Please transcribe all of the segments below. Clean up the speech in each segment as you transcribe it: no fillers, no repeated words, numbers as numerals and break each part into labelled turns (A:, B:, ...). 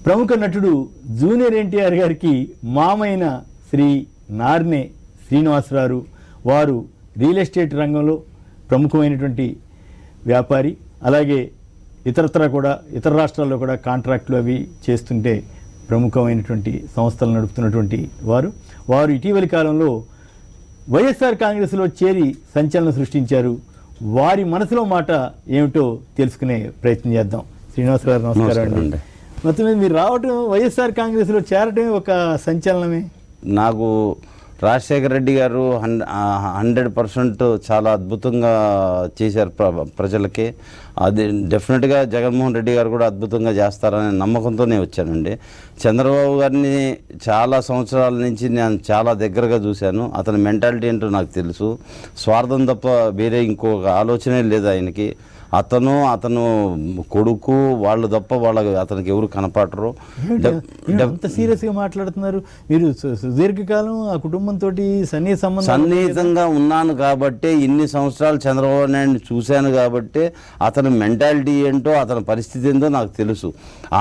A: ప్రముఖ నటుడు జూనియర్ ఎన్టీఆర్ గారికి మామైన శ్రీ నార్నే శ్రీనివాసరావు వారు రియల్ ఎస్టేట్ రంగంలో ప్రముఖమైనటువంటి వ్యాపారి. అలాగే ఇతర రాష్ట్రాల్లో కూడా కాంట్రాక్టులు అవి చేస్తుంటే ప్రముఖమైనటువంటి సంస్థలు నడుపుతున్నటువంటి వారు ఇటీవలి కాలంలో వైఎస్ఆర్ కాంగ్రెస్లో చేరి సంచలనం సృష్టించారు. వారి మనసులో మాట ఏమిటో తెలుసుకునే ప్రయత్నం చేద్దాం. శ్రీనివాసరావు గారు నమస్కారం అండి. మొత్తం మీద మీరు రావటం వైఎస్ఆర్ కాంగ్రెస్లో చేరటమే ఒక సంచలనమే.
B: నాకు రాజశేఖర రెడ్డి గారు 100% చాలా అద్భుతంగా చేశారు ప్రజలకి. అది డెఫినెట్గా జగన్మోహన్ రెడ్డి గారు కూడా అద్భుతంగా చేస్తారనే నమ్మకంతోనే వచ్చానండి. చంద్రబాబు గారిని చాలా సంవత్సరాల నుంచి నేను చాలా దగ్గరగా చూశాను. అతని మెంటాలిటీ ఏంటో నాకు తెలుసు. స్వార్థం తప్ప వేరే ఇంకొక ఆలోచనే లేదు ఆయనకి. అతను కొడుకు వాళ్ళు తప్ప అతనికి ఎవరు కనపడరు.
A: అంత సీరియస్గా మాట్లాడుతున్నారు మీరు. సుదీర్ఘకాలం ఆ కుటుంబంతో
B: సన్నిహితంగా ఉన్నాను కాబట్టి, ఇన్ని సంవత్సరాలు చంద్రబాబు నాయుడిని చూశాను కాబట్టి అతని మెంటాలిటీ ఏంటో, అతని పరిస్థితి ఏంటో నాకు తెలుసు.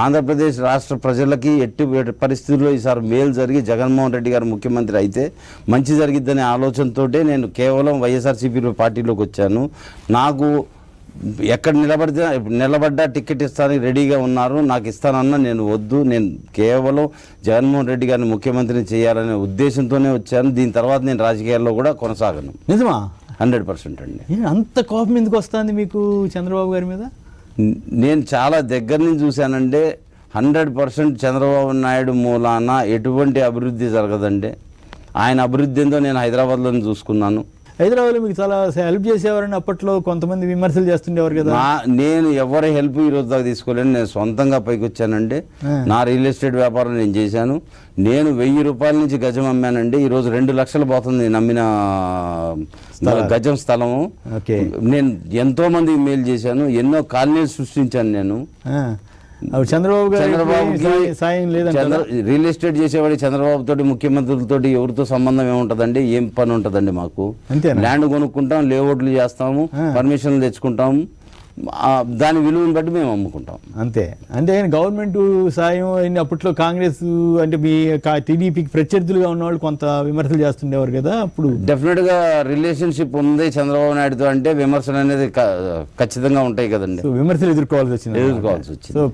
B: ఆంధ్రప్రదేశ్ రాష్ట్ర ప్రజలకి ఎట్టి పరిస్థితుల్లో ఈసారి మేలు జరిగి జగన్మోహన్ రెడ్డి గారు ముఖ్యమంత్రి అయితే మంచి జరిగిద్దనే ఆలోచనతోటే నేను కేవలం వైఎస్ఆర్సీపీ పార్టీలోకి వచ్చాను. నాకు ఎక్కడ నిలబడ్డా టికెట్ ఇస్తానికి రెడీగా ఉన్నారు. నాకు ఇస్తానన్నా నేను వద్దు. నేను కేవలం జగన్మోహన్ రెడ్డి గారిని ముఖ్యమంత్రిని చేయాలనే ఉద్దేశంతోనే వచ్చాను. దీని తర్వాత నేను రాజకీయాల్లో కూడా కొనసాగను.
A: నిజమా?
B: 100% అండి.
A: అంత కోపం ఎందుకు వస్తుంది మీకు చంద్రబాబు గారి మీద?
B: నేను చాలా దగ్గర నుంచి చూశానంటే 100% చంద్రబాబు నాయుడు మూలాన ఎటువంటి అభివృద్ధి జరగదండి. ఆయన అభివృద్ధి ఏందో నేను హైదరాబాద్లో చూసుకున్నాను.
A: హైదరాబాద్లో మీకు చాలా హెల్ప్ చేసేవారని అప్పట్లో కొంతమంది విమర్శలు చేస్తుండేవారు కదా.
B: నేను ఎవరి హెల్ప్ ఈ రోజు దాకా తీసుకోలేను. నేను సొంతంగా పైకి వచ్చానండి. నా రియల్ ఎస్టేట్ వ్యాపారం నేను చేశాను. నేను 1000 రూపాయల నుంచి గజం అమ్మానండి. ఈరోజు 2 లక్షలు పోతుంది నమ్మిన గజం స్థలము. నేను ఎంతో మందికి మేలు చేశాను. ఎన్నో కాలనీలు సృష్టించాను నేను.
A: చంద్రబాబుకి సాయం లేదంటే
B: రియల్ ఎస్టేట్ చేసేవాడి చంద్రబాబు తోటి ముఖ్యమంత్రులతో ఎవరితో సంబంధం ఏముంటదండి? ఏం పని ఉంటదండి మాకు? ల్యాండ్ కొనుక్కుంటాం, లేఅవుట్లు చేస్తాము, పర్మిషన్లు తెచ్చుకుంటాము, దాని విలువను బట్టి మేము అమ్ముకుంటాం
A: అంతే. అంతేగాని గవర్నమెంట్ సాయం అప్పట్లో కాంగ్రెస్ అంటే మీ టీడీపీకి ప్రత్యర్థులుగా ఉన్నవాళ్ళు కొంత విమర్శలు చేస్తుండేవారు కదా. అప్పుడు
B: డెఫినెట్గా రిలేషన్షిప్ ఉంది చంద్రబాబు నాయుడుతో అంటే విమర్శలు అనేది ఖచ్చితంగా ఉంటాయి కదండి.
A: విమర్శలు ఎదుర్కోవాల్సి వచ్చింది.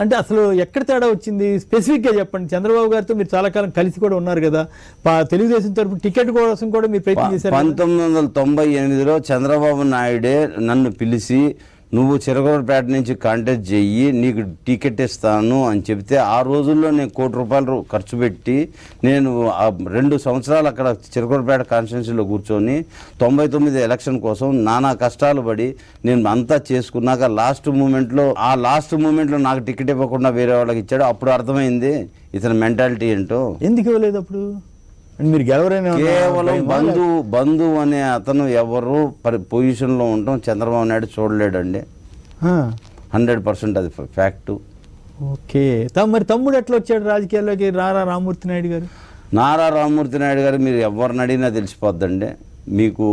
A: అంటే అసలు ఎక్కడ తేడా వచ్చింది స్పెసిఫిక్ గా చెప్పండి. చంద్రబాబు గారితో మీరు చాలా కాలం కలిసి కూడా ఉన్నారు కదా. తెలుగుదేశం తరఫున టికెట్ కోసం కూడా మీరు ప్రయత్నం చేశారు.
B: 1998లో చంద్రబాబు నాయుడే నన్ను పిలిచి నువ్వు చిరగూడపేట నుంచి కాంటాక్ట్ చెయ్యి, నీకు టికెట్ ఇస్తాను అని చెప్తే ఆ రోజుల్లో నేను ₹1,00,00,000 ఖర్చు పెట్టి నేను 2 సంవత్సరాలు అక్కడ చిరగూడపేట కాన్స్టిట్యున్సీలో కూర్చొని 99 ఎలక్షన్ కోసం నానా కష్టాలు పడి నేను అంతా చేసుకున్నాక లాస్ట్ మూమెంట్లో నాకు టికెట్ ఇవ్వకుండా వేరే వాళ్ళకి ఇచ్చాడు. అప్పుడు అర్థమైంది ఇతని మెంటాలిటీ ఏంటో.
A: ఎందుకు ఇవ్వలేదు అప్పుడు? మీరు గెలవరైనా
B: కేవలం బంధు అనే అతను ఎవరు పొజిషన్లో ఉండటం చంద్రబాబు నాయుడు చూడలేడండి. 100% అది ఫ్యాక్టు.
A: ఓకే. మరి తమ్ముడు ఎట్లా వచ్చాడు రాజకీయాల్లోకి? నారా రామ్మూర్తి నాయుడు గారు
B: మీరు ఎవరిని అడిగినా తెలిసిపోద్దండి మీకు.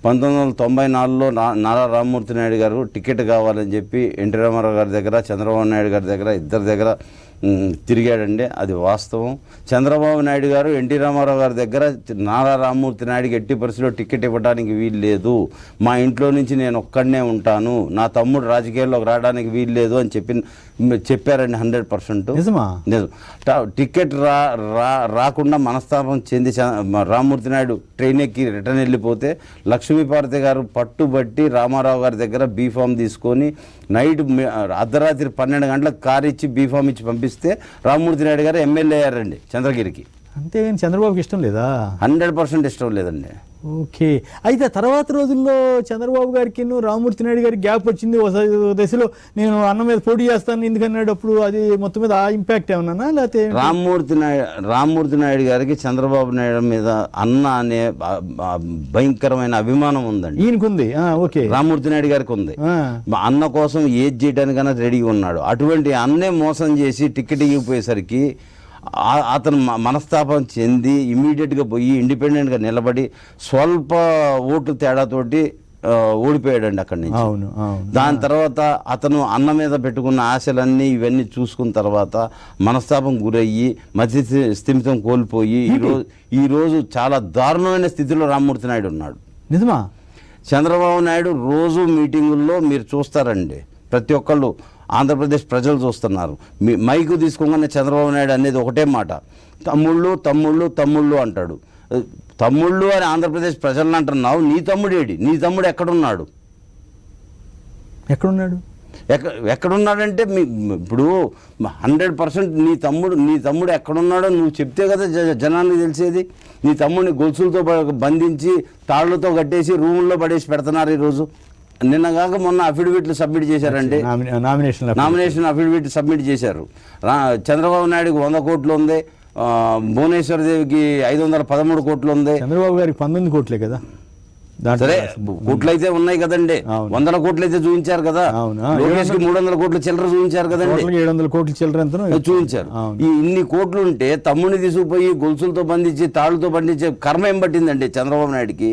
B: 1994లో నారా రామ్మూర్తి నాయుడు గారు టికెట్ కావాలని చెప్పి ఎన్టీ రామారావు గారి దగ్గర, చంద్రబాబు నాయుడు గారి దగ్గర, ఇద్దరి దగ్గర తిరిగాడండి. అది వాస్తవం. చంద్రబాబు నాయుడు గారు ఎన్టీ రామారావు గారి దగ్గర నారా రామ్మూర్తి నాయుడికి ఎట్టి పరిస్థితిలో టికెట్ ఇవ్వడానికి వీలు లేదు, మా ఇంట్లో నుంచి నేను ఒక్కడనే ఉంటాను, నా తమ్ముడు రాజకీయాల్లోకి రావడానికి వీలు లేదు అని చెప్పారండి. 100% నిజం. టికెట్ రాకుండా మనస్తాపం చెంది రామ్మూర్తి నాయుడు ట్రైన్ ఎక్కి రిటర్న్ వెళ్ళిపోతే లక్ష్మీపార్వతి గారు పట్టుబట్టి రామారావు గారి దగ్గర బీఫామ్ తీసుకొని నైట్ అర్ధరాత్రి 12 గంటలకు కారు ఇచ్చి బీఫామ్ ఇచ్చి పంపిస్తే రామ్మూర్తి నాయుడు గారు ఎమ్మెల్యే అయ్యారండి చంద్రగిరికి.
A: అంతేగాని చంద్రబాబుకి ఇష్టం లేదా?
B: 100% ఇష్టం లేదండి.
A: ఓకే. అయితే తర్వాత రోజుల్లో చంద్రబాబు గారికి రామ్మూర్తి నాయుడు గారికి గ్యాప్ వచ్చింది. దశలో నేను అన్న మీద పోటీ చేస్తాను ఎందుకన్నాడు అప్పుడు? అది మొత్తం మీద ఆ ఇంపాక్ట్ ఏమన్నా లేకపోతే
B: రామ్మూర్తి నాయుడు గారికి చంద్రబాబు నాయుడు మీద అన్న అనే భయంకరమైన అభిమానం ఉందండి.
A: ఈయనకుంది. ఓకే.
B: రామ్మూర్తి నాయుడు గారికి ఉంది. అన్న కోసం ఏది చేయడానికన్నా రెడీగా ఉన్నాడు. అటువంటి అన్నే మోసం చేసి టికెట్ ఇవ్వపోయేసరికి అతను మనస్తాపం చెంది ఇమీడియట్గా పోయి ఇండిపెండెంట్గా నిలబడి స్వల్ప ఓటు తేడాతోటి ఓడిపోయాడండి అక్కడి నుంచి.
A: అవును అవును.
B: దాని తర్వాత అతను అన్న మీద పెట్టుకున్న ఆశలన్నీ ఇవన్నీ చూసుకున్న తర్వాత మనస్తాపం గురయ్యి మధ్య స్థిమితం కోల్పోయి ఈరోజు చాలా దారుణమైన స్థితిలో రామ్మూర్తి నాయుడు ఉన్నాడు.
A: నిజమా?
B: చంద్రబాబు నాయుడు రోజు మీటింగుల్లో మీరు చూస్తారండి, ప్రతి ఒక్కళ్ళు ఆంధ్రప్రదేశ్ ప్రజలు చూస్తున్నారు. మైకు తీసుకోగానే చంద్రబాబు నాయుడు అనేది ఒకటే మాట, తమ్ముళ్ళు తమ్ముళ్ళు తమ్ముళ్ళు అంటాడు. తమ్ముళ్ళు అని ఆంధ్రప్రదేశ్ ప్రజలను అంటున్నావు, నీ తమ్ముడేడి? నీ తమ్ముడు ఎక్కడున్నాడు? ఎక్కడున్నాడంటే ఇప్పుడు 100% నీ తమ్ముడు ఎక్కడున్నాడో నువ్వు చెప్తే కదా జనానికి తెలిసేది. నీ తమ్ముడిని గొలుసులతో బంధించి తాళ్లతో కట్టేసి రూముల్లో పడేసి పెడుతున్నారు ఈరోజు. నిన్న కాక మొన్న అఫిడవిట్లు సబ్మిట్ చేశారండి, నామినేషన్ అఫిడవిట్ సబ్మిట్ చేశారు. చంద్రబాబు నాయుడుకి 100 కోట్లు ఉంది, భువనేశ్వర్ దేవికి 513 కోట్లు ఉంది.
A: చంద్రబాబు గారికి 19 కోట్లే కదా.
B: సరే, కోట్లు అయితే ఉన్నాయి కదండి, 100 కోట్లు అయితే చూపించారు కదా. లోకేష్ కి 300 కోట్లు చిల్లర చూపించారు కదండి,
A: 700 కోట్ల చిల్లర
B: చూపించారు. ఈ ఇన్ని కోట్లు ఉంటే తమ్ముడిని తీసుకుపోయి గొలుసులతో బంధించి తాళ్ళతో బంధించే కర్మ ఏం పట్టిందండి చంద్రబాబు నాయుడుకి?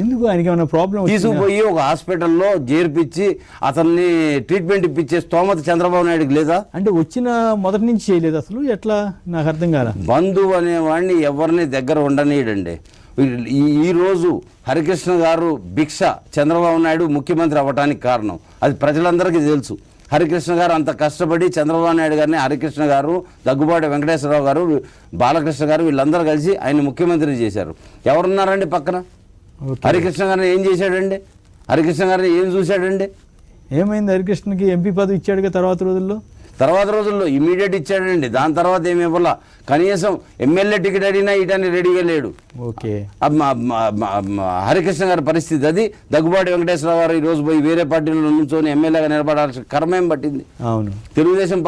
A: ఎందుకు ఆయనకి ఏమైనా ప్రాబ్లం?
B: తీసుకుపోయి ఒక హాస్పిటల్లో చేర్పించి అతన్ని ట్రీట్మెంట్ ఇప్పించే స్తోమత చంద్రబాబు నాయుడుకి లేదా?
A: అంటే వచ్చిన మొదటి నుంచి చేయలేదు అసలు, ఎట్లా నాకు అర్థం కాల.
B: బంధువు అనేవాడిని ఎవరిని దగ్గర ఉండనీయడండి. ఈరోజు హరికృష్ణ గారు భిక్ష చంద్రబాబు నాయుడు ముఖ్యమంత్రి అవ్వడానికి కారణం అది ప్రజలందరికీ తెలుసు. హరికృష్ణ గారు అంత కష్టపడి చంద్రబాబు నాయుడు గారిని, హరికృష్ణ గారు, దగ్గుబాటి వెంకటేశ్వరరావు గారు, బాలకృష్ణ గారు వీళ్ళందరూ కలిసి ఆయన ముఖ్యమంత్రి చేశారు. ఎవరున్నారండి పక్కన? హరికృష్ణ గారిని ఏం చేశాడండి? హరికృష్ణ గారిని ఏం చూశాడండి?
A: ఏమైంది? హరికృష్ణకి ఎంపీ పదవి ఇచ్చాడుగా తర్వాత రోజుల్లో ఇమీడియట్ ఇచ్చాడండి. దాని తర్వాత ఏమి ఇవ్వాల, కనీసం ఎమ్మెల్యే టికెట్ అడిగినా ఇటాన్ని రెడీగా లేడు. ఓకే,
B: హరికృష్ణ గారి పరిస్థితి అది. దగ్గుబాటి వెంకటేశ్వరరావు గారు ఈరోజు పోయి వేరే పార్టీలో నుంచొని ఎమ్మెల్యేగా నిలబడాల్సిన కర్మేం పట్టింది?
A: అవును,
B: తెలుగుదేశం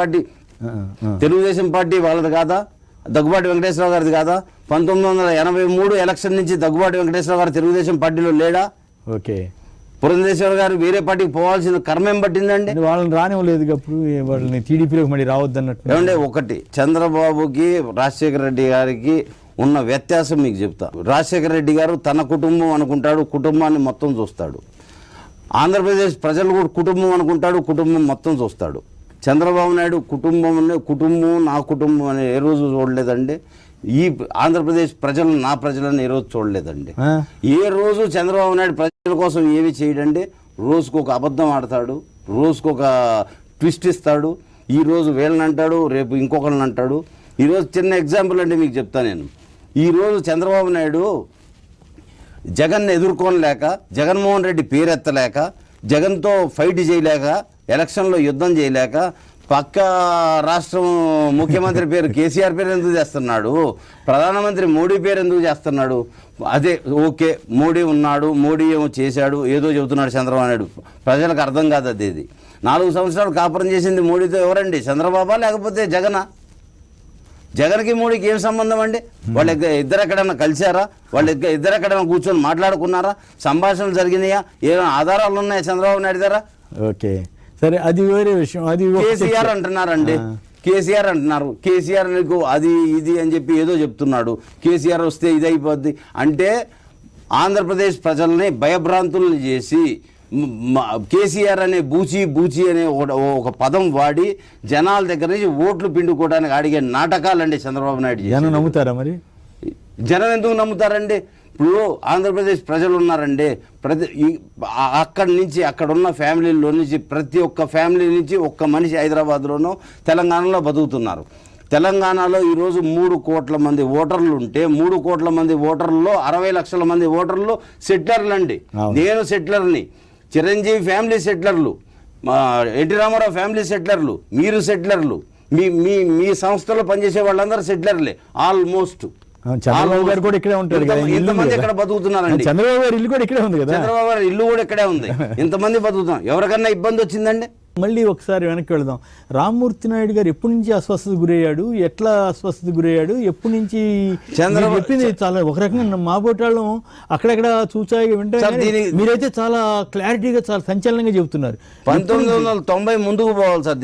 B: పార్టీ వాళ్ళది కాదా? దగ్గుబాటి వెంకటేశ్వరరావు గారిది కాదా? 1983 ఎలక్షన్ నుంచి దగ్గుబాటి వెంకటేశ్వరరావు గారు తెలుగుదేశం పార్టీలో లేడా?
A: ఓకే,
B: పురంధేశ్వర గారు వేరే పార్టీకి పోవాల్సిన కర్మేం పట్టిందండి?
A: వాళ్ళని రానివ్వలేదు, వాళ్ళని టీడీపీలోకి మళ్ళీ రావద్దన్నట్టు.
B: ఏమంటే ఒకటి, చంద్రబాబుకి రాజశేఖర రెడ్డి గారికి ఉన్న వ్యత్యాసం మీకు చెప్తా. రాజశేఖర రెడ్డి గారు తన కుటుంబం అనుకుంటాడు, కుటుంబాన్ని మొత్తం చూస్తాడు. ఆంధ్రప్రదేశ్ ప్రజలు కూడా కుటుంబం అనుకుంటాడు, కుటుంబం మొత్తం చూస్తాడు. చంద్రబాబు నాయుడు కుటుంబం నా కుటుంబం అని ఏ రోజు చూడలేదండి. ఈ ఆంధ్రప్రదేశ్ ప్రజలు నా ప్రజలను ఏ రోజు చూడలేదండి. ఏ రోజు చంద్రబాబు నాయుడు ప్రజల కోసం ఏమి చేయడండి. రోజుకు ఒక అబద్ధం ఆడతాడు, రోజుకు ఒక ట్విస్ట్ ఇస్తాడు. ఈరోజు వీళ్ళని అంటాడు, రేపు ఇంకొకరిని అంటాడు. ఈరోజు చిన్న ఎగ్జాంపుల్ అండి మీకు చెప్తా నేను. ఈరోజు చంద్రబాబు నాయుడు జగన్ని ఎదుర్కోలేక, జగన్మోహన్ రెడ్డి పేరెత్తలేక, జగన్తో ఫైట్ చేయలేక, ఎలక్షన్లో యుద్ధం చేయలేక, పక్క రాష్ట్రం ముఖ్యమంత్రి పేరు కేసీఆర్ పేరు ఎందుకు చేస్తున్నాడు, ప్రధానమంత్రి మోడీ పేరు ఎందుకు చేస్తున్నాడు? అదే ఓకే, మోడీ ఉన్నాడు, మోడీ ఏమో చేశాడు, ఏదో చెబుతున్నాడు చంద్రబాబు నాయుడు. ప్రజలకు అర్థం కాదు అది. 4 సంవత్సరాలు కాపురం చేసింది మోడీతో ఎవరండి? చంద్రబాబా లేకపోతే జగనా? జగన్కి మోడీకి ఏం సంబంధం అండి? వాళ్ళు ఇద్దరు ఎక్కడైనా కలిశారా? వాళ్ళు ఇద్దరు ఎక్కడైనా కూర్చొని మాట్లాడుకున్నారా? సంభాషణలు జరిగినాయా? ఏమైనా ఆధారాలు ఉన్నాయా చంద్రబాబు నాయుడు దగ్గర?
A: ఓకే, సరే, అది వేరే విషయం. అది
B: కేసీఆర్ అంటున్నారండి, కేసీఆర్ అంటున్నారు. కేసీఆర్ అది ఇది అని చెప్పి ఏదో చెప్తున్నాడు. కేసీఆర్ వస్తే ఇది అయిపోద్ది అంటే ఆంధ్రప్రదేశ్ ప్రజల్ని భయభ్రాంతులను చేసి కేసీఆర్ అనే బూచి అనే ఒక పదం వాడి జనాల దగ్గర నుంచి ఓట్లు పిండుకోవడానికి అడిగే నాటకాలండి చంద్రబాబు నాయుడు.
A: జనం నమ్ముతారా మరి?
B: జనం ఎందుకు నమ్ముతారండి? ఇప్పుడు ఆంధ్రప్రదేశ్ ప్రజలు ఉన్నారండి, అక్కడి నుంచి అక్కడున్న ఫ్యామిలీలో నుంచి ప్రతి ఒక్క ఫ్యామిలీ నుంచి ఒక్క మనిషి హైదరాబాద్లోనో తెలంగాణలో బతుకుతున్నారు. తెలంగాణలో ఈరోజు 3 కోట్ల మంది ఓటర్లు ఉంటే 3 కోట్ల మంది ఓటర్లలో 60 లక్షల మంది ఓటర్లు సెటిలర్లు అండి. నేను సెటిలర్ని, చిరంజీవి ఫ్యామిలీ సెటిలర్లు, ఎన్టీ రామారావు ఫ్యామిలీ సెటిలర్లు, మీరు సెటిలర్లు, మీ సంస్థలో పనిచేసే వాళ్ళందరూ సెటిలర్లే ఆల్మోస్ట్.
A: చంద్రబాబు గారు కూడా ఇక్కడే ఉంటారు కదా,
B: ఇంతమంది ఎక్కడ బతుకుతున్నారండి?
A: చంద్రబాబు గారి ఇల్లు కూడా ఇక్కడే ఉంది కదా.
B: చంద్రబాబు గారి ఇల్లు కూడా ఇక్కడే ఉంది. ఇంతమంది బతుకుతున్నాం, ఎవరికన్నా ఇబ్బంది వచ్చిందండి?
A: మళ్ళీ ఒకసారి వెనక్కి వెళదాం. రామ్మూర్తి నాయుడు గారు ఎప్పటి నుంచి అస్వస్థత గురయ్యాడు, ఎట్లా అస్వస్థత గురయ్యాడు, ఎప్పటి నుంచి? చంద్రబాబు చెప్పింది చాలా ఒక రకంగా మా బోటాళ్ళం అక్కడక్కడ చూచాయిగా వింటారు. మీరైతే చాలా క్లారిటీగా, చాలా సంచలనంగా చెబుతున్నారు.
B: 1990 ముందుకు పోవాలి సార్.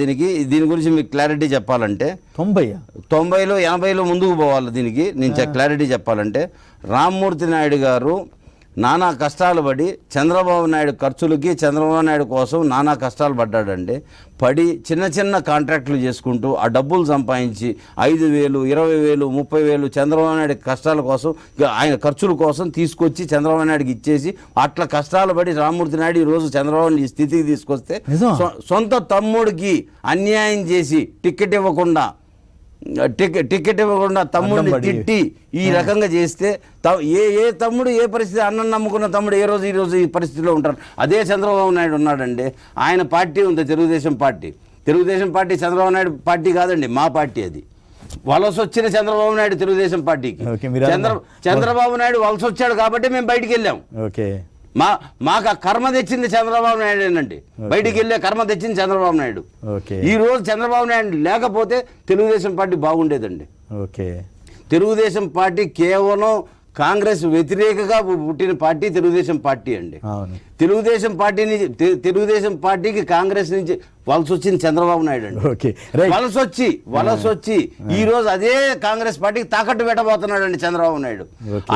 B: దీని గురించి మీకు క్లారిటీ చెప్పాలంటే 90లో 80లో ముందుకు పోవాలి. దీనికి నేను క్లారిటీ చెప్పాలంటే రామ్మూర్తి నాయుడు గారు నానా కష్టాలు పడి చంద్రబాబు నాయుడు ఖర్చులకి చంద్రబాబు నాయుడు కోసం నానా కష్టాలు పడ్డాడండి. పడి చిన్న చిన్న కాంట్రాక్టులు చేసుకుంటూ ఆ డబ్బులు సంపాదించి 5,000, 20,000, 30,000 చంద్రబాబు నాయుడు కష్టాల కోసం ఆయన ఖర్చుల కోసం తీసుకొచ్చి చంద్రబాబు నాయుడుకి ఇచ్చేసి అట్లా కష్టాలు పడి రామ్మూర్తి నాయుడు ఈరోజు చంద్రబాబుని ఈ స్థితికి తీసుకొస్తే సొంత తమ్ముడికి అన్యాయం చేసి టికెట్ ఇవ్వకుండా తమ్ముడిని తిట్టి ఈ రకంగా చేస్తే ఏ తమ్ముడు ఏ పరిస్థితి అన్నం నమ్ముకున్న తమ్ముడు ఈరోజు ఈ పరిస్థితిలో ఉంటారు. అదే చంద్రబాబు నాయుడు ఉన్నాడండి. ఆయన పార్టీ ఉంది, Telugu Desam party. Telugu Desam party Chandrababu Naidu party కాదండి, మా పార్టీ. అది వలస వచ్చిన చంద్రబాబు నాయుడు తెలుగుదేశం పార్టీకి. చంద్రబాబు నాయుడు వలస వచ్చాడు కాబట్టి మేము బయటికి వెళ్ళాం. మాకు ఆ కర్మ తెచ్చింది చంద్రబాబు నాయుడేనండి. బయటికి వెళ్ళే కర్మ తెచ్చింది చంద్రబాబు నాయుడు. ఈ రోజు చంద్రబాబు నాయుడు లేకపోతే తెలుగుదేశం పార్టీ బాగుండేదండి. తెలుగుదేశం పార్టీ కేవలం కాంగ్రెస్ వ్యతిరేకగా పుట్టిన పార్టీ తెలుగుదేశం పార్టీ అండి. తెలుగుదేశం పార్టీకి కాంగ్రెస్ నుంచి వలస వచ్చింది చంద్రబాబు నాయుడు అండి. వలస వచ్చి ఈ రోజు అదే కాంగ్రెస్ పార్టీకి తాకట్టు పెట్టబోతున్నాడు అండి చంద్రబాబు నాయుడు.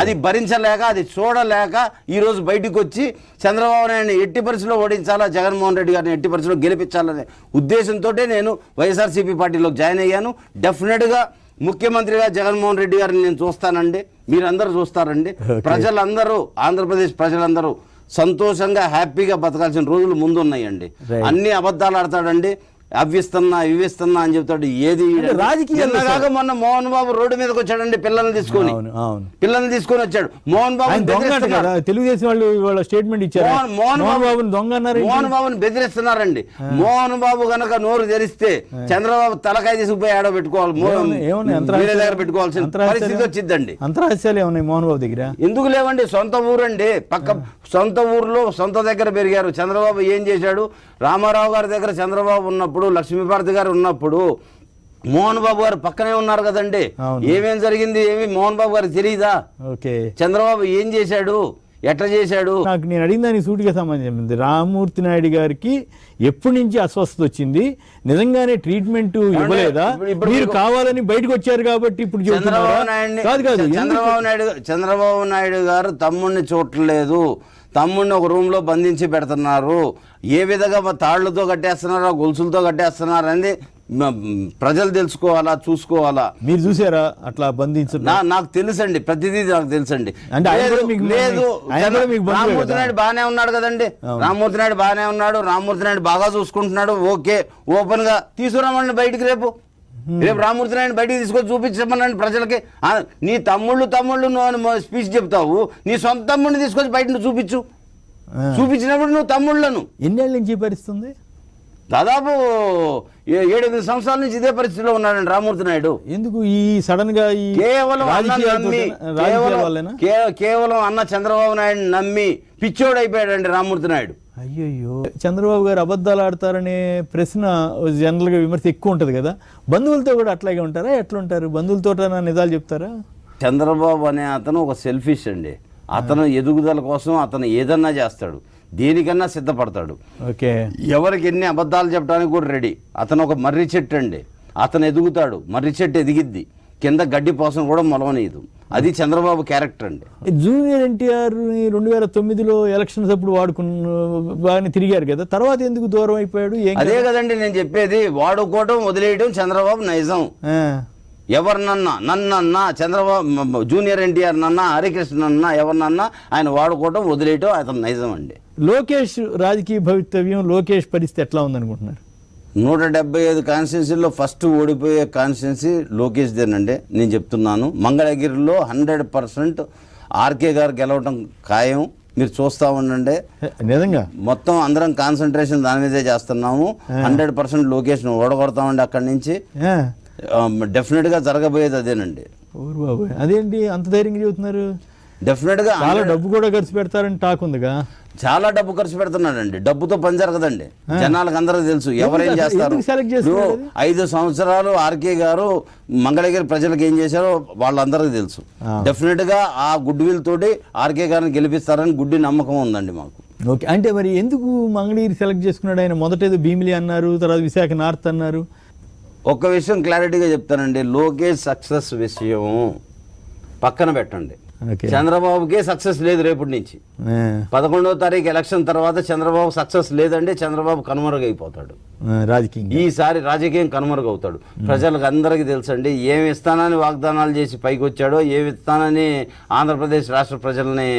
B: అది భరించలేక, అది చూడలేక ఈ రోజు బయటకు వచ్చి చంద్రబాబు నాయుడిని ఎట్టి పరిస్థితిలో ఓడించాలా, జగన్మోహన్ రెడ్డి గారిని ఎట్టి పరిస్థితిలో గెలిపించాలనే ఉద్దేశంతో నేను వైఎస్ఆర్సీపీ పార్టీలోకి జాయిన్ అయ్యాను. డెఫినెట్గా ముఖ్యమంత్రిగా జగన్మోహన్ రెడ్డి గారిని నేను చూస్తానండి. మీరందరూ చూస్తారండి. ప్రజలందరూ, ఆంధ్రప్రదేశ్ ప్రజలందరూ సంతోషంగా హ్యాపీగా బతకాల్సిన రోజులు ముందున్నాయండి. అన్ని అబద్ధాలు ఆడతాడండి. ఇవిస్తున్నా అని చెప్తాడు. ఏది రాజకీయాలు మొన్న మోహన్ బాబు రోడ్డు మీదకి వచ్చాడండి పిల్లల్ని తీసుకొని వచ్చాడు. మోహన్ బాబు
A: తెలుగుదేశం వాళ్ళు స్టేట్మెంట్ ఇచ్చారు.
B: మోహన్ బాబుని బెదిరిస్తున్నారండి. మోహన్ బాబు గనక నోరు తెరిస్తే చంద్రబాబు తలకాయ తీసుకుపోయి ఆడ పెట్టుకోవాలి, వేరే దగ్గర పెట్టుకోవాల్సిన పరిస్థితి వచ్చిందండి.
A: అంతరాస్యాలు ఏమన్నాయి మోహన్ బాబు దగ్గర?
B: ఎందుకు లేవండి, సొంత ఊరండి. సొంత ఊర్లో సొంత దగ్గర పెరిగారు. చంద్రబాబు ఏం చేశాడు? రామారావు గారి దగ్గర చంద్రబాబు ఉన్నప్పుడు, లక్ష్మీపార్వతి గారు ఉన్నప్పుడు మోహన్ బాబు గారు పక్కనే ఉన్నారు కదండి. ఏమేం జరిగింది ఏమి మోహన్ బాబు గారికి తెలియదా? చంద్రబాబు ఏం చేశాడు, ఎట్లా చేశాడు?
A: నాకు నేను అడిగిన దానికి సూటిగా సంబంధించింది. రామ్మూర్తి నాయుడు గారికి ఎప్పటి నుంచి అస్వస్థత వచ్చింది? నిజంగానే ట్రీట్మెంట్ ఇవ్వలేదా? మీరు కావాలని బయటకు వచ్చారు కాబట్టి ఇప్పుడు
B: చంద్రబాబు నాయుడు గారు తమ్ముడిని చూడలేదు. తమ్ముడిని ఒక రూమ్లో బంధించి పెడుతున్నారు. ఏ విధంగా తాళ్లతో కట్టేస్తున్నారో, గొలుసులతో కట్టేస్తున్నారు అనేది ప్రజలు తెలుసుకోవాలా, చూసుకోవాలా.
A: మీరు చూసారా అట్లా బంధించు?
B: నాకు తెలుసండి, ప్రతిదీ నాకు తెలుసండి. లేదు, రామ్మూర్తి నాయుడు బాగానే ఉన్నాడు కదండి. రామ్మూర్తి నాయుడు బాగానే ఉన్నాడు. రామ్మూర్తి నాయుడు బాగా చూసుకుంటున్నాడు. ఓకే, ఓపెన్ గా తీసుకురామండి బయటికి. రేపు రామ్మూర్తి నాయుడు బయటికి తీసుకొని చూపించమనండి ప్రజలకి. నీ తమ్ముళ్ళు నువ్వు స్పీచ్ చెప్తావు, నీ సొంత తమ్ముడిని తీసుకొచ్చి బయట నువ్వు చూపించినప్పుడు నువ్వు తమ్ముళ్ళను.
A: ఎన్నేళ్ళ నుంచి పరిస్థితుంది?
B: దాదాపు 7-8 సంవత్సరాల నుంచి ఇదే పరిస్థితిలో ఉన్నాడండి రామ్మూర్తి నాయుడు.
A: ఎందుకు ఈ సడన్ గా
B: కేవలం అన్న చంద్రబాబు నాయుడు నమ్మి పిచ్చోడు అయిపోయాడండి రామ్మూర్తి నాయుడు.
A: అయ్యయ్యో, చంద్రబాబు గారు అబద్ధాలు ఆడతారనే ప్రశ్న జనరల్గా విమర్శ ఎక్కువ ఉంటుంది కదా. బంధువులతో కూడా అట్లాగే ఉంటారా? ఎట్లుంటారు? బంధువులతో నిజాలు చెప్తారా?
B: చంద్రబాబు అనే అతను ఒక సెల్ఫిష్ అండి. అతను ఎదుగుదల కోసం అతను ఏదన్నా చేస్తాడు, దేనికన్నా సిద్ధపడతాడు. ఎవరికి ఎన్ని అబద్ధాలు చెప్పడానికి కూడా రెడీ. అతను ఒక మర్రి చెట్టు అండి. అతను ఎదుగుతాడు, మర్రి చెట్టు ఎదిగిద్ది, కింద గడ్డి పోసం కూడా మొలవనీయదు. అది చంద్రబాబు క్యారెక్టర్ అండి.
A: జూనియర్ ఎన్టీఆర్ 2009లో ఎలక్షన్స్ అప్పుడు బాగానే తిరిగారు కదా, తర్వాత ఎందుకు దూరం అయిపోయాడు?
B: అదే కదండి నేను చెప్పేది. వాడుకోవటం వదిలేయడం చంద్రబాబు నైజం. నన్నన్నా చంద్రబాబు, జూనియర్ ఎన్టీఆర్ నన్నా, హరికృష్ణ అన్నా, ఎవరినన్నా ఆయన వాడుకోవటం వదిలేయటం అతను నైజం అండి.
A: లోకేష్ రాజకీయ భవితవ్యం, లోకేష్ పరిస్థితి ఎట్లా ఉందనుకుంటున్నారు?
B: 175 కాన్స్టిట్యున్సీల్లో ఫస్ట్ ఓడిపోయే కాన్స్టిట్యున్సీ లోకేష్దేనండి. నేను చెప్తున్నాను, మంగళగిరిలో 100% ఆర్కే గారు గెలవటం ఖాయం. మీరు చూస్తూ ఉండండి.
A: నిజంగా
B: మొత్తం అందరం కాన్సన్ట్రేషన్ దాని మీదే చేస్తున్నాము. 100% లోకేష్ను ఓడగొడతామండి అక్కడి నుంచి. డెఫినెట్గా జరగబోయేది అదేనండి.
A: అదేంటి అంత ధైర్యంగా చెబుతున్నారు?
B: డెఫినెట్గా
A: చాలా డబ్బు కూడా ఖర్చు పెడతారని టాక్ ఉందిగా.
B: చాలా డబ్బు ఖర్చు పెడుతున్నాడండి. డబ్బుతో పని జరగదండి. జనాలకు అందరికీ తెలుసు ఎవరేం చేస్తారు. 5 సంవత్సరాలు ఆర్కే గారు మంగళగిరి ప్రజలకు ఏం చేశారో వాళ్ళందరికీ తెలుసు. డెఫినెట్ గా ఆ గుడ్ విల్ తోటి ఆర్కే గారిని గెలిపిస్తారని గుడ్డి నమ్మకం ఉందండి మాకు.
A: ఓకే, అంటే మరి ఎందుకు మంగళగిరి సెలెక్ట్ చేసుకున్నాడు ఆయన? మొదటేదో భీమిలి అన్నారు, తర్వాత విశాఖ నార్త్ అన్నారు.
B: ఒక్క విషయం క్లారిటీగా చెప్తానండి. లోకేష్ సక్సెస్ విషయం పక్కన పెట్టండి.
A: ఓకే.
B: చంద్రబాబుకే సక్సెస్ లేదు రేపటి నుంచి. 11వ తారీఖు ఎలక్షన్ తర్వాత చంద్రబాబు సక్సెస్ లేదంటే చంద్రబాబు కనుమరుగైపోతాడు.
A: రాజకీయం
B: ఈసారి రాజకీయం కనుమరుగవుతాడు. ప్రజలకు అందరికీ తెలుసండి ఏమి ఇస్తానని వాగ్దానాలు చేసి పైకి వచ్చాడో, ఏమి ఇస్తానని ఆంధ్రప్రదేశ్ రాష్ట్ర ప్రజల్ని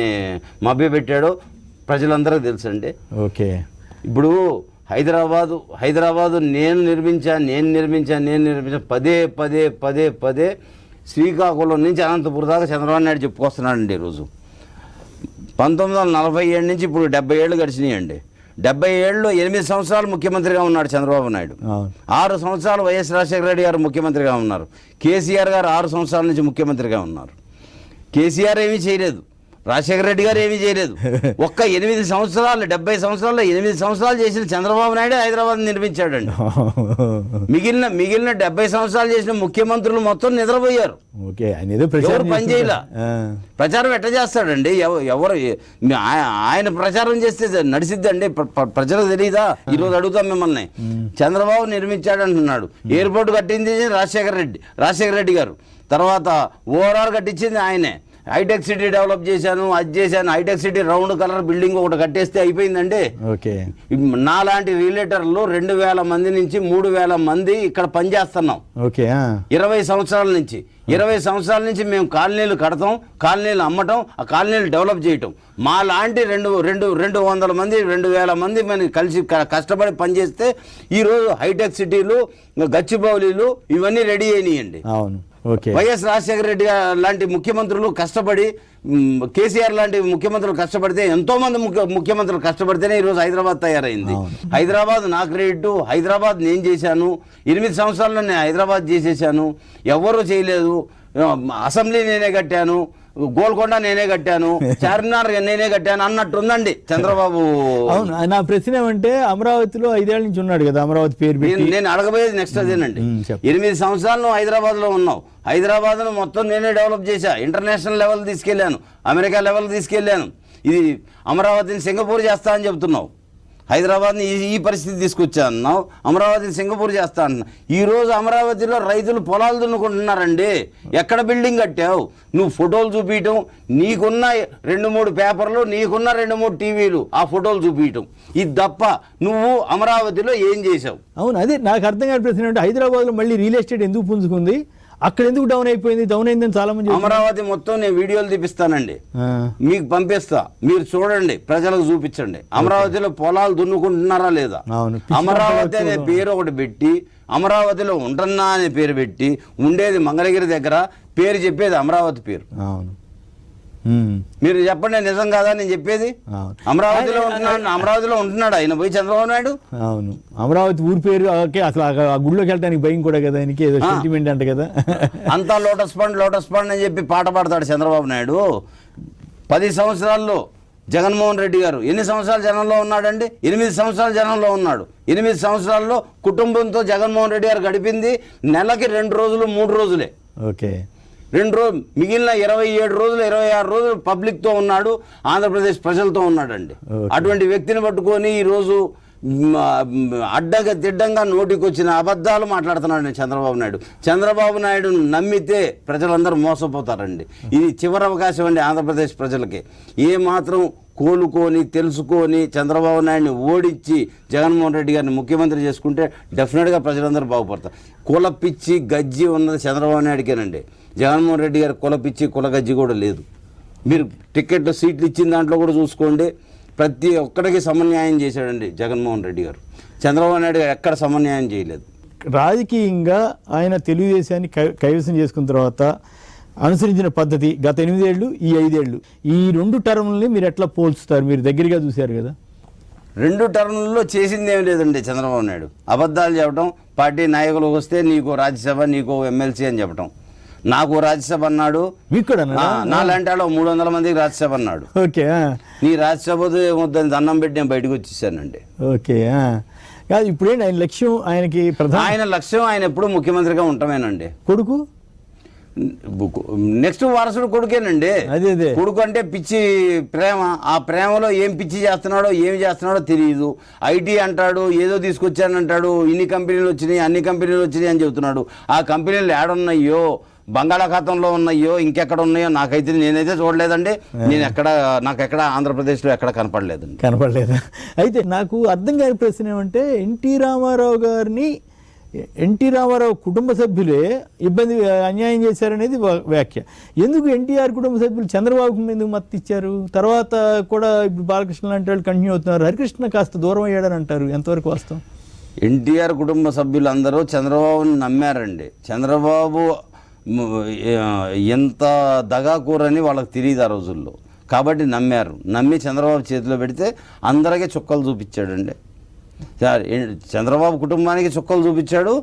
B: మభ్యపెట్టాడో ప్రజలందరికీ తెలుసండి.
A: ఓకే.
B: ఇప్పుడు హైదరాబాదు నేను నిర్మించాను పదే పదే పదే పదే శ్రీకాకుళం నుంచి అనంతపురం దాకా చంద్రబాబు నాయుడు చెప్పుకొస్తున్నాడండి. ఈరోజు 1947 నుంచి ఇప్పుడు 70 ఏళ్ళు గడిచినాయండి. 70 ఏళ్ళు 8 సంవత్సరాలు ముఖ్యమంత్రిగా ఉన్నాడు చంద్రబాబు నాయుడు. 6 సంవత్సరాలు వైఎస్ రాజశేఖర రెడ్డి గారు ముఖ్యమంత్రిగా ఉన్నారు. కేసీఆర్ గారు 6 సంవత్సరాల నుంచి ముఖ్యమంత్రిగా ఉన్నారు. కేసీఆర్ ఏమీ చేయలేదు, రాజశేఖర రెడ్డి గారు ఏమీ చేయలేదు. ఒక్క 8 సంవత్సరాలు 70 సంవత్సరాల్లో 8 సంవత్సరాలు చేసిన చంద్రబాబు నాయుడు హైదరాబాద్ నిర్మించాడండి. మిగిలిన 70 సంవత్సరాలు చేసిన ముఖ్యమంత్రులు మొత్తం నిద్రపోయారు. ఎవరు పని చేయలే. ప్రచారం ఎట్లా చేస్తాడండి? ఎవరు ఆయన ప్రచారం చేస్తే నడిసిద్దండి? ప్రజలకు తెలియదా? ఈరోజు అడుగుతాం మిమ్మల్ని. చంద్రబాబు నిర్మించాడంటున్నాడు. ఎయిర్పోర్ట్ కట్టింది రాజశేఖర రెడ్డి గారు. తర్వాత ఓఆర్ఆర్ కట్టించింది ఆయనే. హైటెక్ సిటీ డెవలప్ చేశాను, అది చేశాను. హైటెక్ సిటీ రౌండ్ కలర్ బిల్డింగ్ ఒకటి కట్టేస్తే అయిపోయిందండి. నాలాంటి రిలేటర్లు 2000 మంది నుంచి 3000 మంది ఇక్కడ పనిచేస్తున్నాం. 20 సంవత్సరాల నుంచి మేము కాలనీలు కడతాం, కాలనీలు అమ్మటం, ఆ కాలనీలు డెవలప్ చేయటం. మా లాంటి 200 మంది 2000 మంది మనం కలిసి కష్టపడి పనిచేస్తే ఈరోజు హైటెక్ సిటీలు, గచ్చిబౌలీలు ఇవన్నీ రెడీ అయినాయండి. వైఎస్ రాజశేఖర రెడ్డి లాంటి ముఖ్యమంత్రులు కష్టపడి, కేసీఆర్ లాంటి ముఖ్యమంత్రులు కష్టపడితే, ఎంతో మంది ముఖ్యమంత్రులు కష్టపడితేనే ఈరోజు హైదరాబాద్ తయారైంది. హైదరాబాద్ నా క్రెడిట్, హైదరాబాద్ నేను చేశాను. 8 సంవత్సరాల్లో నేను హైదరాబాద్ చేసేసాను, ఎవరూ చేయలేదు. అసెంబ్లీ నేనే కట్టాను, గోల్కొండ నేనే కట్టాను, చార్మినార్ నేనే కట్టాను అన్నట్టుందండి చంద్రబాబు.
A: అవును. నా ప్రశ్న ఏమంటే అమరావతిలో 5 ఏళ్ల నుంచి ఉన్నాడు కదా, అమరావతి పేరు
B: నేను అడగబోయేది నెక్స్ట్ అదేనండి. 8 సంవత్సరాలు హైదరాబాద్ లో ఉన్నావు. హైదరాబాద్ ను మొత్తం నేనే డెవలప్ చేశా. ఇంటర్నేషనల్ లెవెల్ తీసుకెళ్లాను, అమెరికా లెవెల్ తీసుకెళ్లాను. ఇది అమరావతిని సింగపూర్ చేస్తా అని చెప్తున్నావు. హైదరాబాద్ని ఈ పరిస్థితి తీసుకొచ్చా అన్నావు. అమరావతిని సింగపూర్ చేస్తా అన్నా. ఈరోజు అమరావతిలో రైతులు పొలాలు దున్నుకుంటున్నారండి. ఎక్కడ బిల్డింగ్ కట్టావు? నువ్వు ఫోటోలు చూపించటం, నీకున్న 2-3 పేపర్లు, నీకున్న 2-3 టీవీలు, ఆ ఫోటోలు చూపించటం, ఇది తప్ప నువ్వు అమరావతిలో ఏం చేసావు?
A: అవును, అదే నాకు అర్థం కాని ప్రశ్న అంటే హైదరాబాద్లో మళ్ళీ రియల్ ఎస్టేట్ ఎందుకు పుంజుకుంది? అక్కడ ఎందుకు డౌన్ అయిపోయింది? డౌన్ అయిందని చాలా మంది.
B: అమరావతి మొత్తం నేను వీడియోలు తీపిస్తానండి, మీకు పంపిస్తా, మీరు చూడండి, ప్రజలకు చూపించండి. అమరావతిలో పొలాలు దున్నుకుంటున్నారా లేదా? అమరావతి అనే పేరు ఒకటి పెట్టి, అమరావతిలో ఉంటున్నా అనే పేరు పెట్టి, ఉండేది మంగళగిరి దగ్గర, పేరు చెప్పేది అమరావతి పేరు. మీరు చెప్పండి, నిజం కాదా నేను చెప్పేది? అమరావతిలో ఉంటున్నాడు ఆయన పోయి చంద్రబాబు నాయుడు.
A: అవును, అమరావతి ఊరి పేరు. అసలు ఆ గుళ్ళోకి వెళ్ళడానికి భయం కూడా కదా ఆయనకి, ఏదో సెంటిమెంట్ అంట కదా.
B: అంతా లోటస్ పండ్ అని చెప్పి పాట పాడతాడు చంద్రబాబు నాయుడు. 10 సంవత్సరాల్లో జగన్మోహన్ రెడ్డి గారు ఎన్ని సంవత్సరాలు జనంలో ఉన్నాడండి? 8 సంవత్సరాలు జనంలో ఉన్నాడు. 8 సంవత్సరాల్లో కుటుంబంతో జగన్మోహన్ రెడ్డి గారు గడిపింది నెలకి 2 రోజులు 3 రోజులే.
A: ఓకే,
B: 2 రోజులు, మిగిలిన 27 రోజులు 26 రోజులు పబ్లిక్తో ఉన్నాడు, ఆంధ్రప్రదేశ్ ప్రజలతో ఉన్నాడండి. అటువంటి వ్యక్తిని పట్టుకొని ఈరోజు తిడ్డంగా నోటికొచ్చిన అబద్ధాలు మాట్లాడుతున్నాడు చంద్రబాబు నాయుడు. చంద్రబాబు నాయుడును నమ్మితే ప్రజలందరూ మోసపోతారండి. ఇది చివరి అవకాశం అండి ఆంధ్రప్రదేశ్ ప్రజలకి. ఏమాత్రం కోలుకొని తెలుసుకొని చంద్రబాబు నాయుడిని ఓడించి జగన్మోహన్ రెడ్డి గారిని ముఖ్యమంత్రి చేసుకుంటే డెఫినెట్గా ప్రజలందరూ బాగుపడతారు. కుల పిచ్చి గజ్జి ఉన్నది చంద్రబాబు నాయుడికేనండి. జగన్మోహన్ రెడ్డి గారు కుల పిచ్చి కుల గజ్జి కూడా లేదు. మీరు టికెట్లు సీట్లు ఇచ్చిన దాంట్లో కూడా చూసుకోండి, ప్రతి ఒక్కడికి సమన్యాయం చేశాడండి జగన్మోహన్ రెడ్డి గారు. చంద్రబాబు నాయుడు గారు ఎక్కడ సమన్యాయం చేయలేదు.
A: రాజకీయంగా ఆయన తెలుగుదేశాన్ని కైవసం చేసుకున్న తర్వాత అనుసరించిన పద్ధతి గత 8 ఏళ్ళు, ఈ 5 ఏళ్ళు, ఈ 2 టర్ములని మీరు ఎట్లా పోల్చుతారు? మీరు దగ్గరగా చూశారు కదా.
B: 2 టర్ములలో చేసింది ఏం లేదండి చంద్రబాబు నాయుడు. అబద్ధాలు చెప్పడం, పార్టీ నాయకులు వస్తే నీకు రాజ్యసభ, నీకు ఎమ్మెల్సీ అని చెప్పడం. నాకు రాజ్యసభ అన్నాడు, నా లాంటి వాళ్ళు 300 మందికి రాజ్యసభ అన్నాడు.
A: ఓకే,
B: నీ రాజ్యసభ వద్దని దండం పెట్టి నేను బయటకు వచ్చేసానండి.
A: ఓకే, కాదు ఇప్పుడేంటి ఆయన లక్ష్యం? ఆయన
B: లక్ష్యం ఆయన ఎప్పుడు ముఖ్యమంత్రిగా ఉంటామేనండి.
A: కొడుకు
B: నెక్స్ట్ వారసుడు కొడుకేనండి. కొడుకు అంటే పిచ్చి ప్రేమ. ఆ ప్రేమలో ఏం పిచ్చి చేస్తున్నాడో ఏమి చేస్తున్నాడో తెలియదు. ఐటీ అంటాడు, ఏదో తీసుకొచ్చానంటాడు, ఇన్ని కంపెనీలు వచ్చినాయి, అన్ని కంపెనీలు వచ్చినాయి అని చెబుతున్నాడు. ఆ కంపెనీలు ఏడున్నాయో బంగాళాఖాతంలో ఉన్నాయో ఇంకెక్కడ ఉన్నాయో నేనైతే చూడలేదండి. నాకెక్కడ ఆంధ్రప్రదేశ్లో ఎక్కడ
A: కనపడలేదు. అయితే నాకు అర్థం కాని ప్రశ్న ఏమంటే ఎన్టీ రామారావు కుటుంబ సభ్యులే అన్యాయం చేశారనేది వ్యాఖ్య. ఎందుకు ఎన్టీఆర్ కుటుంబ సభ్యులు చంద్రబాబుకు ఎందుకు మద్దతు ఇచ్చారు? తర్వాత కూడా ఇప్పుడు బాలకృష్ణ లాంటి వాళ్ళు కంటిన్యూ అవుతున్నారు. హరికృష్ణ కాస్త దూరం అయ్యాడని అంటారు, ఎంతవరకు వాస్తవం?
B: ఎన్టీఆర్ కుటుంబ సభ్యులందరూ చంద్రబాబుని నమ్మారండి. చంద్రబాబు ఎంత దగాకూరని వాళ్ళకి తెలియదు ఆ రోజుల్లో, కాబట్టి నమ్మి చంద్రబాబు చేతిలో పెడితే అందరికీ చుక్కలు చూపించాడండి. చంద్రబాబు కుటుంబానికి చుక్కలు చూపించాడు,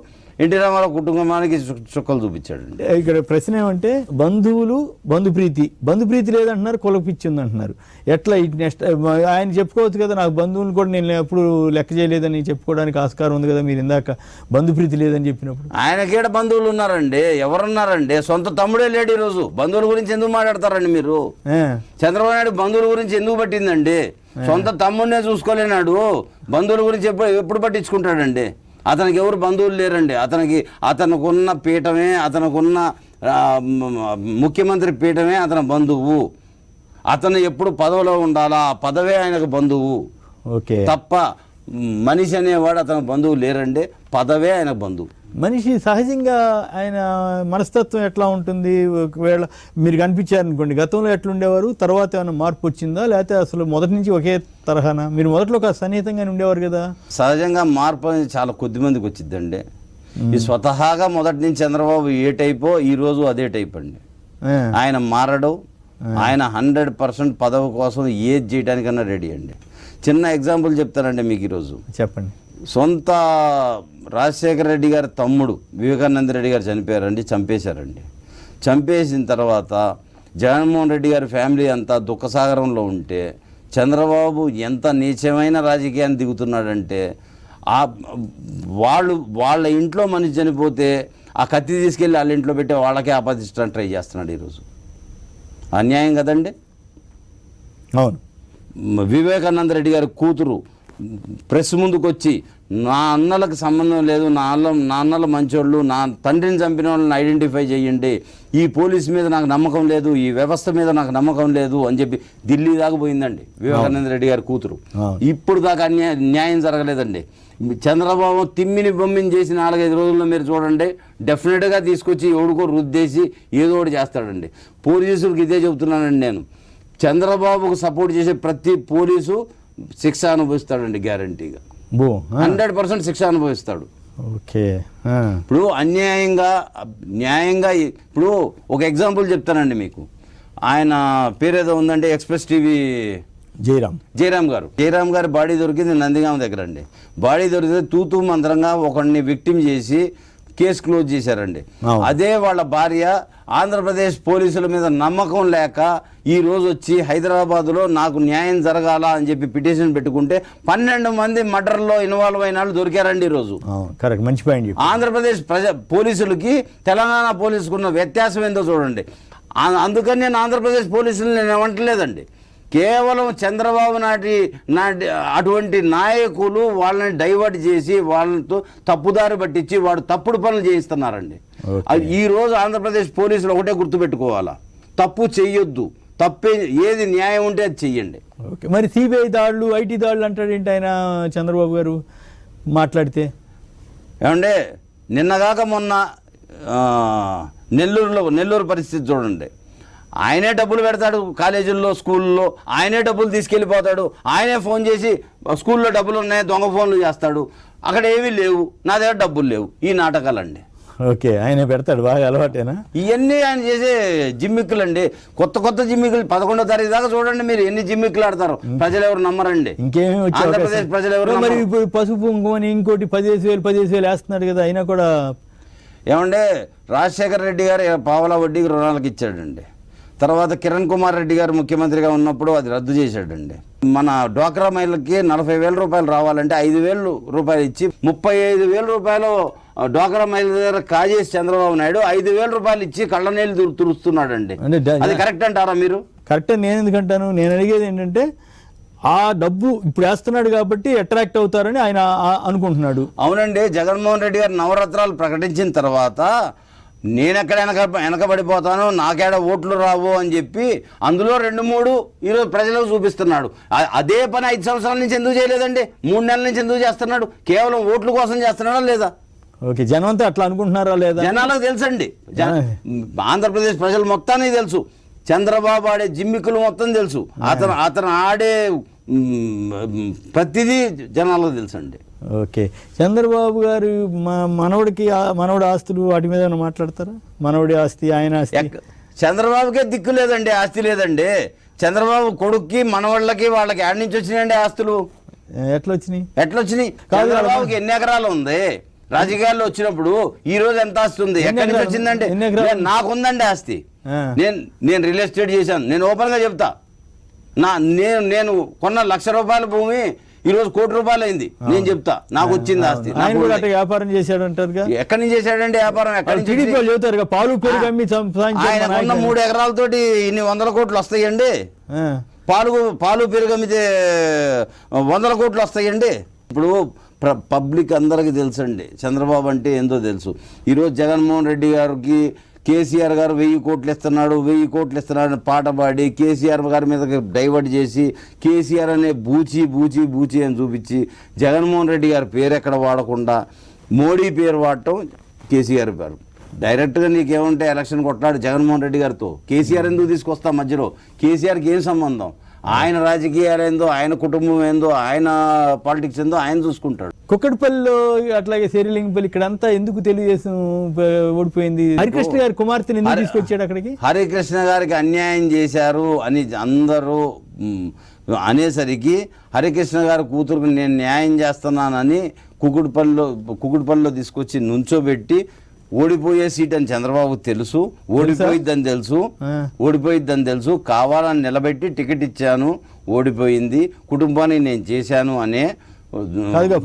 B: ఎన్టీ రామారావు కుటుంబానికి చుక్కలు చూపించాడు.
A: ఇక్కడ ప్రశ్న ఏమంటే బంధుప్రీతి లేదంటున్నారు, కులపిచ్చి ఉందంటున్నారు. ఎట్లా నెక్స్ట్ ఆయన చెప్పుకోవచ్చు కదా, నాకు బంధువులు కూడా నేను ఎప్పుడు లెక్క చేయలేదని చెప్పుకోవడానికి ఆస్కారం ఉంది కదా. మీరు ఇందాక బంధుప్రీతి లేదని చెప్పినప్పుడు
B: ఆయనకేడ బంధువులు ఉన్నారండి? ఎవరున్నారండి? సొంత తమ్ముడే లేడు. ఈరోజు బంధువుల గురించి ఎందుకు మాట్లాడతారండి మీరు? చంద్రబాబు నాయుడు బంధువుల గురించి ఎందుకు పట్టిందండి? సొంత తమ్ముడినే చూసుకోలేనాడు, బంధువుల గురించి ఎప్పుడు పట్టించుకుంటాడండి? అతనికి ఎవరు బంధువులు లేరండి. అతనుకున్న పీఠమే, అతనుకున్న ముఖ్యమంత్రి పీఠమే అతని బంధువు. అతను ఎప్పుడు పదవిలో ఉండాలా, ఆ పదవే ఆయనకు బంధువు.
A: ఓకే,
B: తప్ప మనిషి అనేవాడు అతనికి బంధువు లేరండి, పదవే ఆయన బంధువు.
A: మనిషి సహజంగా ఆయన మనస్తత్వం ఎట్లా ఉంటుంది? ఒకవేళ మీరు కనిపించారనుకోండి, గతంలో ఎట్లుండేవారు, తర్వాత ఏమైనా మార్పు వచ్చిందా, లేకపోతే అసలు మొదటి నుంచి ఒకే తరహానా? మీరు మొదట్లో కాస్త సన్నిహితంగానే ఉండేవారు కదా.
B: సహజంగా మార్పు అనేది చాలా కొద్ది మందికి వచ్చిందండి. ఈ స్వతహాగా మొదటి నుంచి చంద్రబాబు ఏ టైపో ఈరోజు అదే టైప్ అండి. ఆయన మారడు. ఆయన 100% పదవి కోసం ఏది చేయడానికన్నా రెడీ అండి. చిన్న ఎగ్జాంపుల్ చెప్తానండి మీకు ఈరోజు.
A: చెప్పండి.
B: సొంత రాజశేఖర రెడ్డి గారి తమ్ముడు వివేకానంద రెడ్డి గారు చంపేశారండి. చంపేసిన తర్వాత జగన్మోహన్ రెడ్డి గారి ఫ్యామిలీ అంతా దుఃఖసాగరంలో ఉంటే చంద్రబాబు ఎంత నీచమైన రాజకీయాన్ని దిగుతున్నాడంటే, వాళ్ళ ఇంట్లో మనిషి చనిపోతే ఆ కత్తి తీసుకెళ్ళి వాళ్ళ ఇంట్లో పెట్టి వాళ్ళకే ఆపాదించడానికి ట్రై చేస్తున్నాడు ఈరోజు. అన్యాయం కదండి.
A: అవును.
B: వివేకానంద రెడ్డి గారి కూతురు ప్రెస్ ముందుకు వచ్చి నా అన్నలకు సంబంధం లేదు, నా అన్నల మంచోళ్ళు, నా తండ్రిని చంపిన వాళ్ళని ఐడెంటిఫై చేయండి, ఈ పోలీస్ మీద నాకు నమ్మకం లేదు, ఈ వ్యవస్థ మీద నాకు నమ్మకం లేదు అని చెప్పి ఢిల్లీ దాకా పోయిందండి వివేకానంద రెడ్డి గారి కూతురు. ఇప్పుడు దాకా న్యాయం జరగలేదండి. చంద్రబాబు తిమ్మిని బొమ్మిని చేసి 4-5 రోజుల్లో మీరు చూడండి, డెఫినెట్గా తీసుకొచ్చి ఎవడికో రుద్దేసి ఏదో ఒకటి చేస్తాడండి. పోలీసులకు ఇదే చెబుతున్నానండి నేను. చంద్రబాబుకు సపోర్ట్ చేసే ప్రతి పోలీసు శిక్ష అనుభవిస్తాడండి, గ్యారంటీగా 100% శిక్ష అనుభవిస్తాడు.
A: ఓకే.
B: ఇప్పుడు న్యాయంగా ఇప్పుడు ఒక ఎగ్జాంపుల్ చెప్తానండి మీకు. ఆయన పేరేదో ఉందంటే ఎక్స్ప్రెస్ టీవీ జయరామ్ గారి బాడీ దొరికింది నందిగామ దగ్గర అండి. బాడీ దొరికితే తూతూ మంత్రంగా ఒకడిని విక్టిమ్ చేసి కేసు క్లోజ్ చేశారండి. అదే వాళ్ళ భార్య ఆంధ్రప్రదేశ్ పోలీసుల మీద నమ్మకం లేక ఈ రోజు వచ్చి హైదరాబాద్లో నాకు న్యాయం జరగాల అని చెప్పి పిటిషన్ పెట్టుకుంటే 12 మంది మర్డర్లో ఇన్వాల్వ్ అయిన వాళ్ళు దొరికారండి ఈరోజు.
A: కరెక్ట్, మంచి పాయింట్.
B: ఆంధ్రప్రదేశ్ పోలీసులకి తెలంగాణ పోలీసుకున్న వ్యత్యాసం ఏందో చూడండి. అందుకని నేను ఆంధ్రప్రదేశ్ పోలీసులు నేను ఏమంటలేదండి. కేవలం చంద్రబాబు నాటి అటువంటి నాయకులు వాళ్ళని డైవర్ట్ చేసి వాళ్ళతో తప్పుదారి పట్టించి వాడు తప్పుడు పనులు చేయిస్తున్నారండి. ఈ రోజు ఆంధ్రప్రదేశ్ పోలీసులు ఒకటే గుర్తుపెట్టుకోవాలా, తప్పు చెయ్యొద్దు, తప్పే ఏది న్యాయం ఉంటే అది చెయ్యండి.
A: ఓకే. మరి సిబిఐ దాడులు, ఐటీ దాడులు అంటాడేంటి ఆయన చంద్రబాబు గారు మాట్లాడితే?
B: ఏమంటే నిన్నగాక మొన్న నెల్లూరు పరిస్థితి చూడండి. ఆయనే డబ్బులు పెడతాడు కాలేజీల్లో, స్కూల్లో, ఆయనే డబ్బులు తీసుకెళ్ళిపోతాడు, ఆయనే ఫోన్ చేసి స్కూల్లో డబ్బులు ఉన్నాయి దొంగ ఫోన్లు చేస్తాడు. అక్కడ ఏమీ లేవు, నా దగ్గర డబ్బులు లేవు. ఈ నాటకాలండి.
A: ఓకే, ఆయనే పెడతాడు, బాగా అలవాటేనా?
B: ఇవన్నీ ఆయన చేసే జిమ్మిక్కులు అండి. కొత్త జిమ్మిక్కులు 11వ తారీఖు దాకా చూడండి మీరు ఎన్ని జిమ్మిక్కులు ఆడతారు. ప్రజలు ఎవరు నమ్మరండి.
A: ఇంకేమీ
B: ఆంధ్రప్రదేశ్ ప్రజలు ఎవరు?
A: మరి ఇప్పుడు పసుపు కుంకుమని ఇంకోటి 15,000 వేస్తున్నాడు కదా, అయినా కూడా.
B: ఏమంటే రాజశేఖర రెడ్డి గారు పావలా వడ్డీకి రుణాలకు ఇచ్చాడండి. తర్వాత కిరణ్ కుమార్ రెడ్డి గారు ముఖ్యమంత్రిగా ఉన్నప్పుడు అది రద్దు చేశాడండి. మన డ్వాక్రా మహిళలకి 40,000 రూపాయలు రావాలంటే 5,000 రూపాయలు ఇచ్చి 35,000 రూపాయలు డ్వాక్రా మహిళల దగ్గర కాజేసి చంద్రబాబు నాయుడు 5,000 రూపాయలు ఇచ్చి కళ్ళ నీళ్ళు తురుస్తున్నాడండి. అది కరెక్ట్ అంటారా మీరు?
A: కరెక్ట్ నేను ఎందుకంటాను. నేను అడిగేది ఏంటంటే ఆ డబ్బు ఇప్పుడు వేస్తున్నాడు కాబట్టి అట్రాక్ట్ అవుతారని ఆయన అనుకుంటున్నాడు.
B: అవునండి. జగన్మోహన్ రెడ్డి గారు నవరత్నాలు ప్రకటించిన తర్వాత నేనెక్కడ వెనకబడిపోతాను, నాకేడ ఓట్లు రావు అని చెప్పి అందులో 2-3 ఈరోజు ప్రజలకు చూపిస్తున్నాడు. అదే పని 5 సంవత్సరాల నుంచి ఎందుకు చేయలేదండి? 3 నెలల నుంచి ఎందుకు చేస్తున్నాడు? కేవలం ఓట్ల కోసం చేస్తున్నాడా లేదా?
A: ఓకే, జనం అంతా అట్లా అనుకుంటున్నారా లేదా?
B: జనాలకు తెలుసండి. ఆంధ్రప్రదేశ్ ప్రజలు మొత్తానికి తెలుసు. చంద్రబాబు ఆడే జిమ్మికులు మొత్తం తెలుసు. అతను ఆడే ప్రతిదీ జనాలకు తెలుసండి.
A: ఓకే, చంద్రబాబు గారు మనవడి ఆస్తులు వాటి మీద ఏమైనా మాట్లాడతారా? మనవడి ఆస్తి, ఆయన ఆస్తి.
B: చంద్రబాబుకే దిక్కు లేదండి, ఆస్తి లేదండి. చంద్రబాబు కొడుక్కి మనవాళ్ళకి వాళ్ళకి ఆడి నుంచి వచ్చినాయండి ఆస్తులు.
A: ఎట్లా వచ్చినాయి?
B: చంద్రబాబుకి ఎన్ని ఎకరాలు ఉంది? రాజకీయాల్లో వచ్చినప్పుడు ఈ రోజు ఎంత ఆస్తి ఉంది? ఎక్కడి నుంచి వచ్చిందంటే నాకుందండి ఆస్తి. నేను రియల్ ఎస్టేట్ చేశాను. నేను ఓపెన్ గా చెప్తా. నేను కొన్న ₹1,00,000 భూమి ఈ రోజు ₹1,00,00,000 అయింది. నేను చెప్తా, నాకు వచ్చింది ఆస్తి.
A: వ్యాపారం చేశాడు అంటారు.
B: ఎక్కడి నుంచి చేశాడండి వ్యాపారం? ఎక్కడి నుంచి?
A: పాలు పెరుగు అమ్మి
B: ఆయన కొన్న 3 ఎకరాలతోటి ఇన్ని 100 కోట్లు వస్తాయండి. పాలు పెరుగు అమ్మితే 100 కోట్లు వస్తాయండి. ఇప్పుడు పబ్లిక్ అందరికీ తెలుసండి చంద్రబాబు అంటే ఏందో తెలుసు. ఈరోజు జగన్మోహన్ రెడ్డి గారికి కేసీఆర్ గారు 1000 కోట్లు ఇస్తున్నాడు, 1000 కోట్లు ఇస్తున్నాడు అని పాట పాడి కేసీఆర్ గారి మీద డైవర్ట్ చేసి కేసీఆర్ అనే బూచి బూచి బూచి అని చూపించి జగన్మోహన్ రెడ్డి గారి పేరు ఎక్కడ వాడకుండా మోడీ పేరు వాడటం కేసీఆర్ గారు. డైరెక్ట్గా నీకేముంటే ఎలక్షన్ కొట్లాడు జగన్మోహన్ రెడ్డి గారితో కేసీఆర్ ఎందుకు తీసుకొస్తా మధ్యలో? కేసీఆర్కి ఏం సంబంధం? ఆయన రాజకీయాలు ఏందో, ఆయన కుటుంబం ఏందో, ఆయన పాలిటిక్స్ ఏందో ఆయన చూసుకుంటాడు.
A: కుక్కటిపల్లిలో అట్లాగే శేరిలింగపల్లి ఇక్కడంతా ఎందుకు తెలుగుదేశం ఓడిపోయింది? హరికృష్ణ గారి కుమార్తెని ఎందుకు తీసుకొచ్చాడు అక్కడికి?
B: హరికృష్ణ గారికి అన్యాయం చేశారు అని అందరూ అనేసరికి హరికృష్ణ గారి కూతురుకు నేను న్యాయం చేస్తున్నానని కుకుటిపల్లిలో తీసుకొచ్చి నుంచోబెట్టి ఓడిపోయే సీట్ అని చంద్రబాబు తెలుసు, ఓడిపోయిద్దని తెలుసు, కావాలని నిలబెట్టి టికెట్ ఇచ్చాను, ఓడిపోయింది, కుటుంబాన్ని నేను చేశాను అనే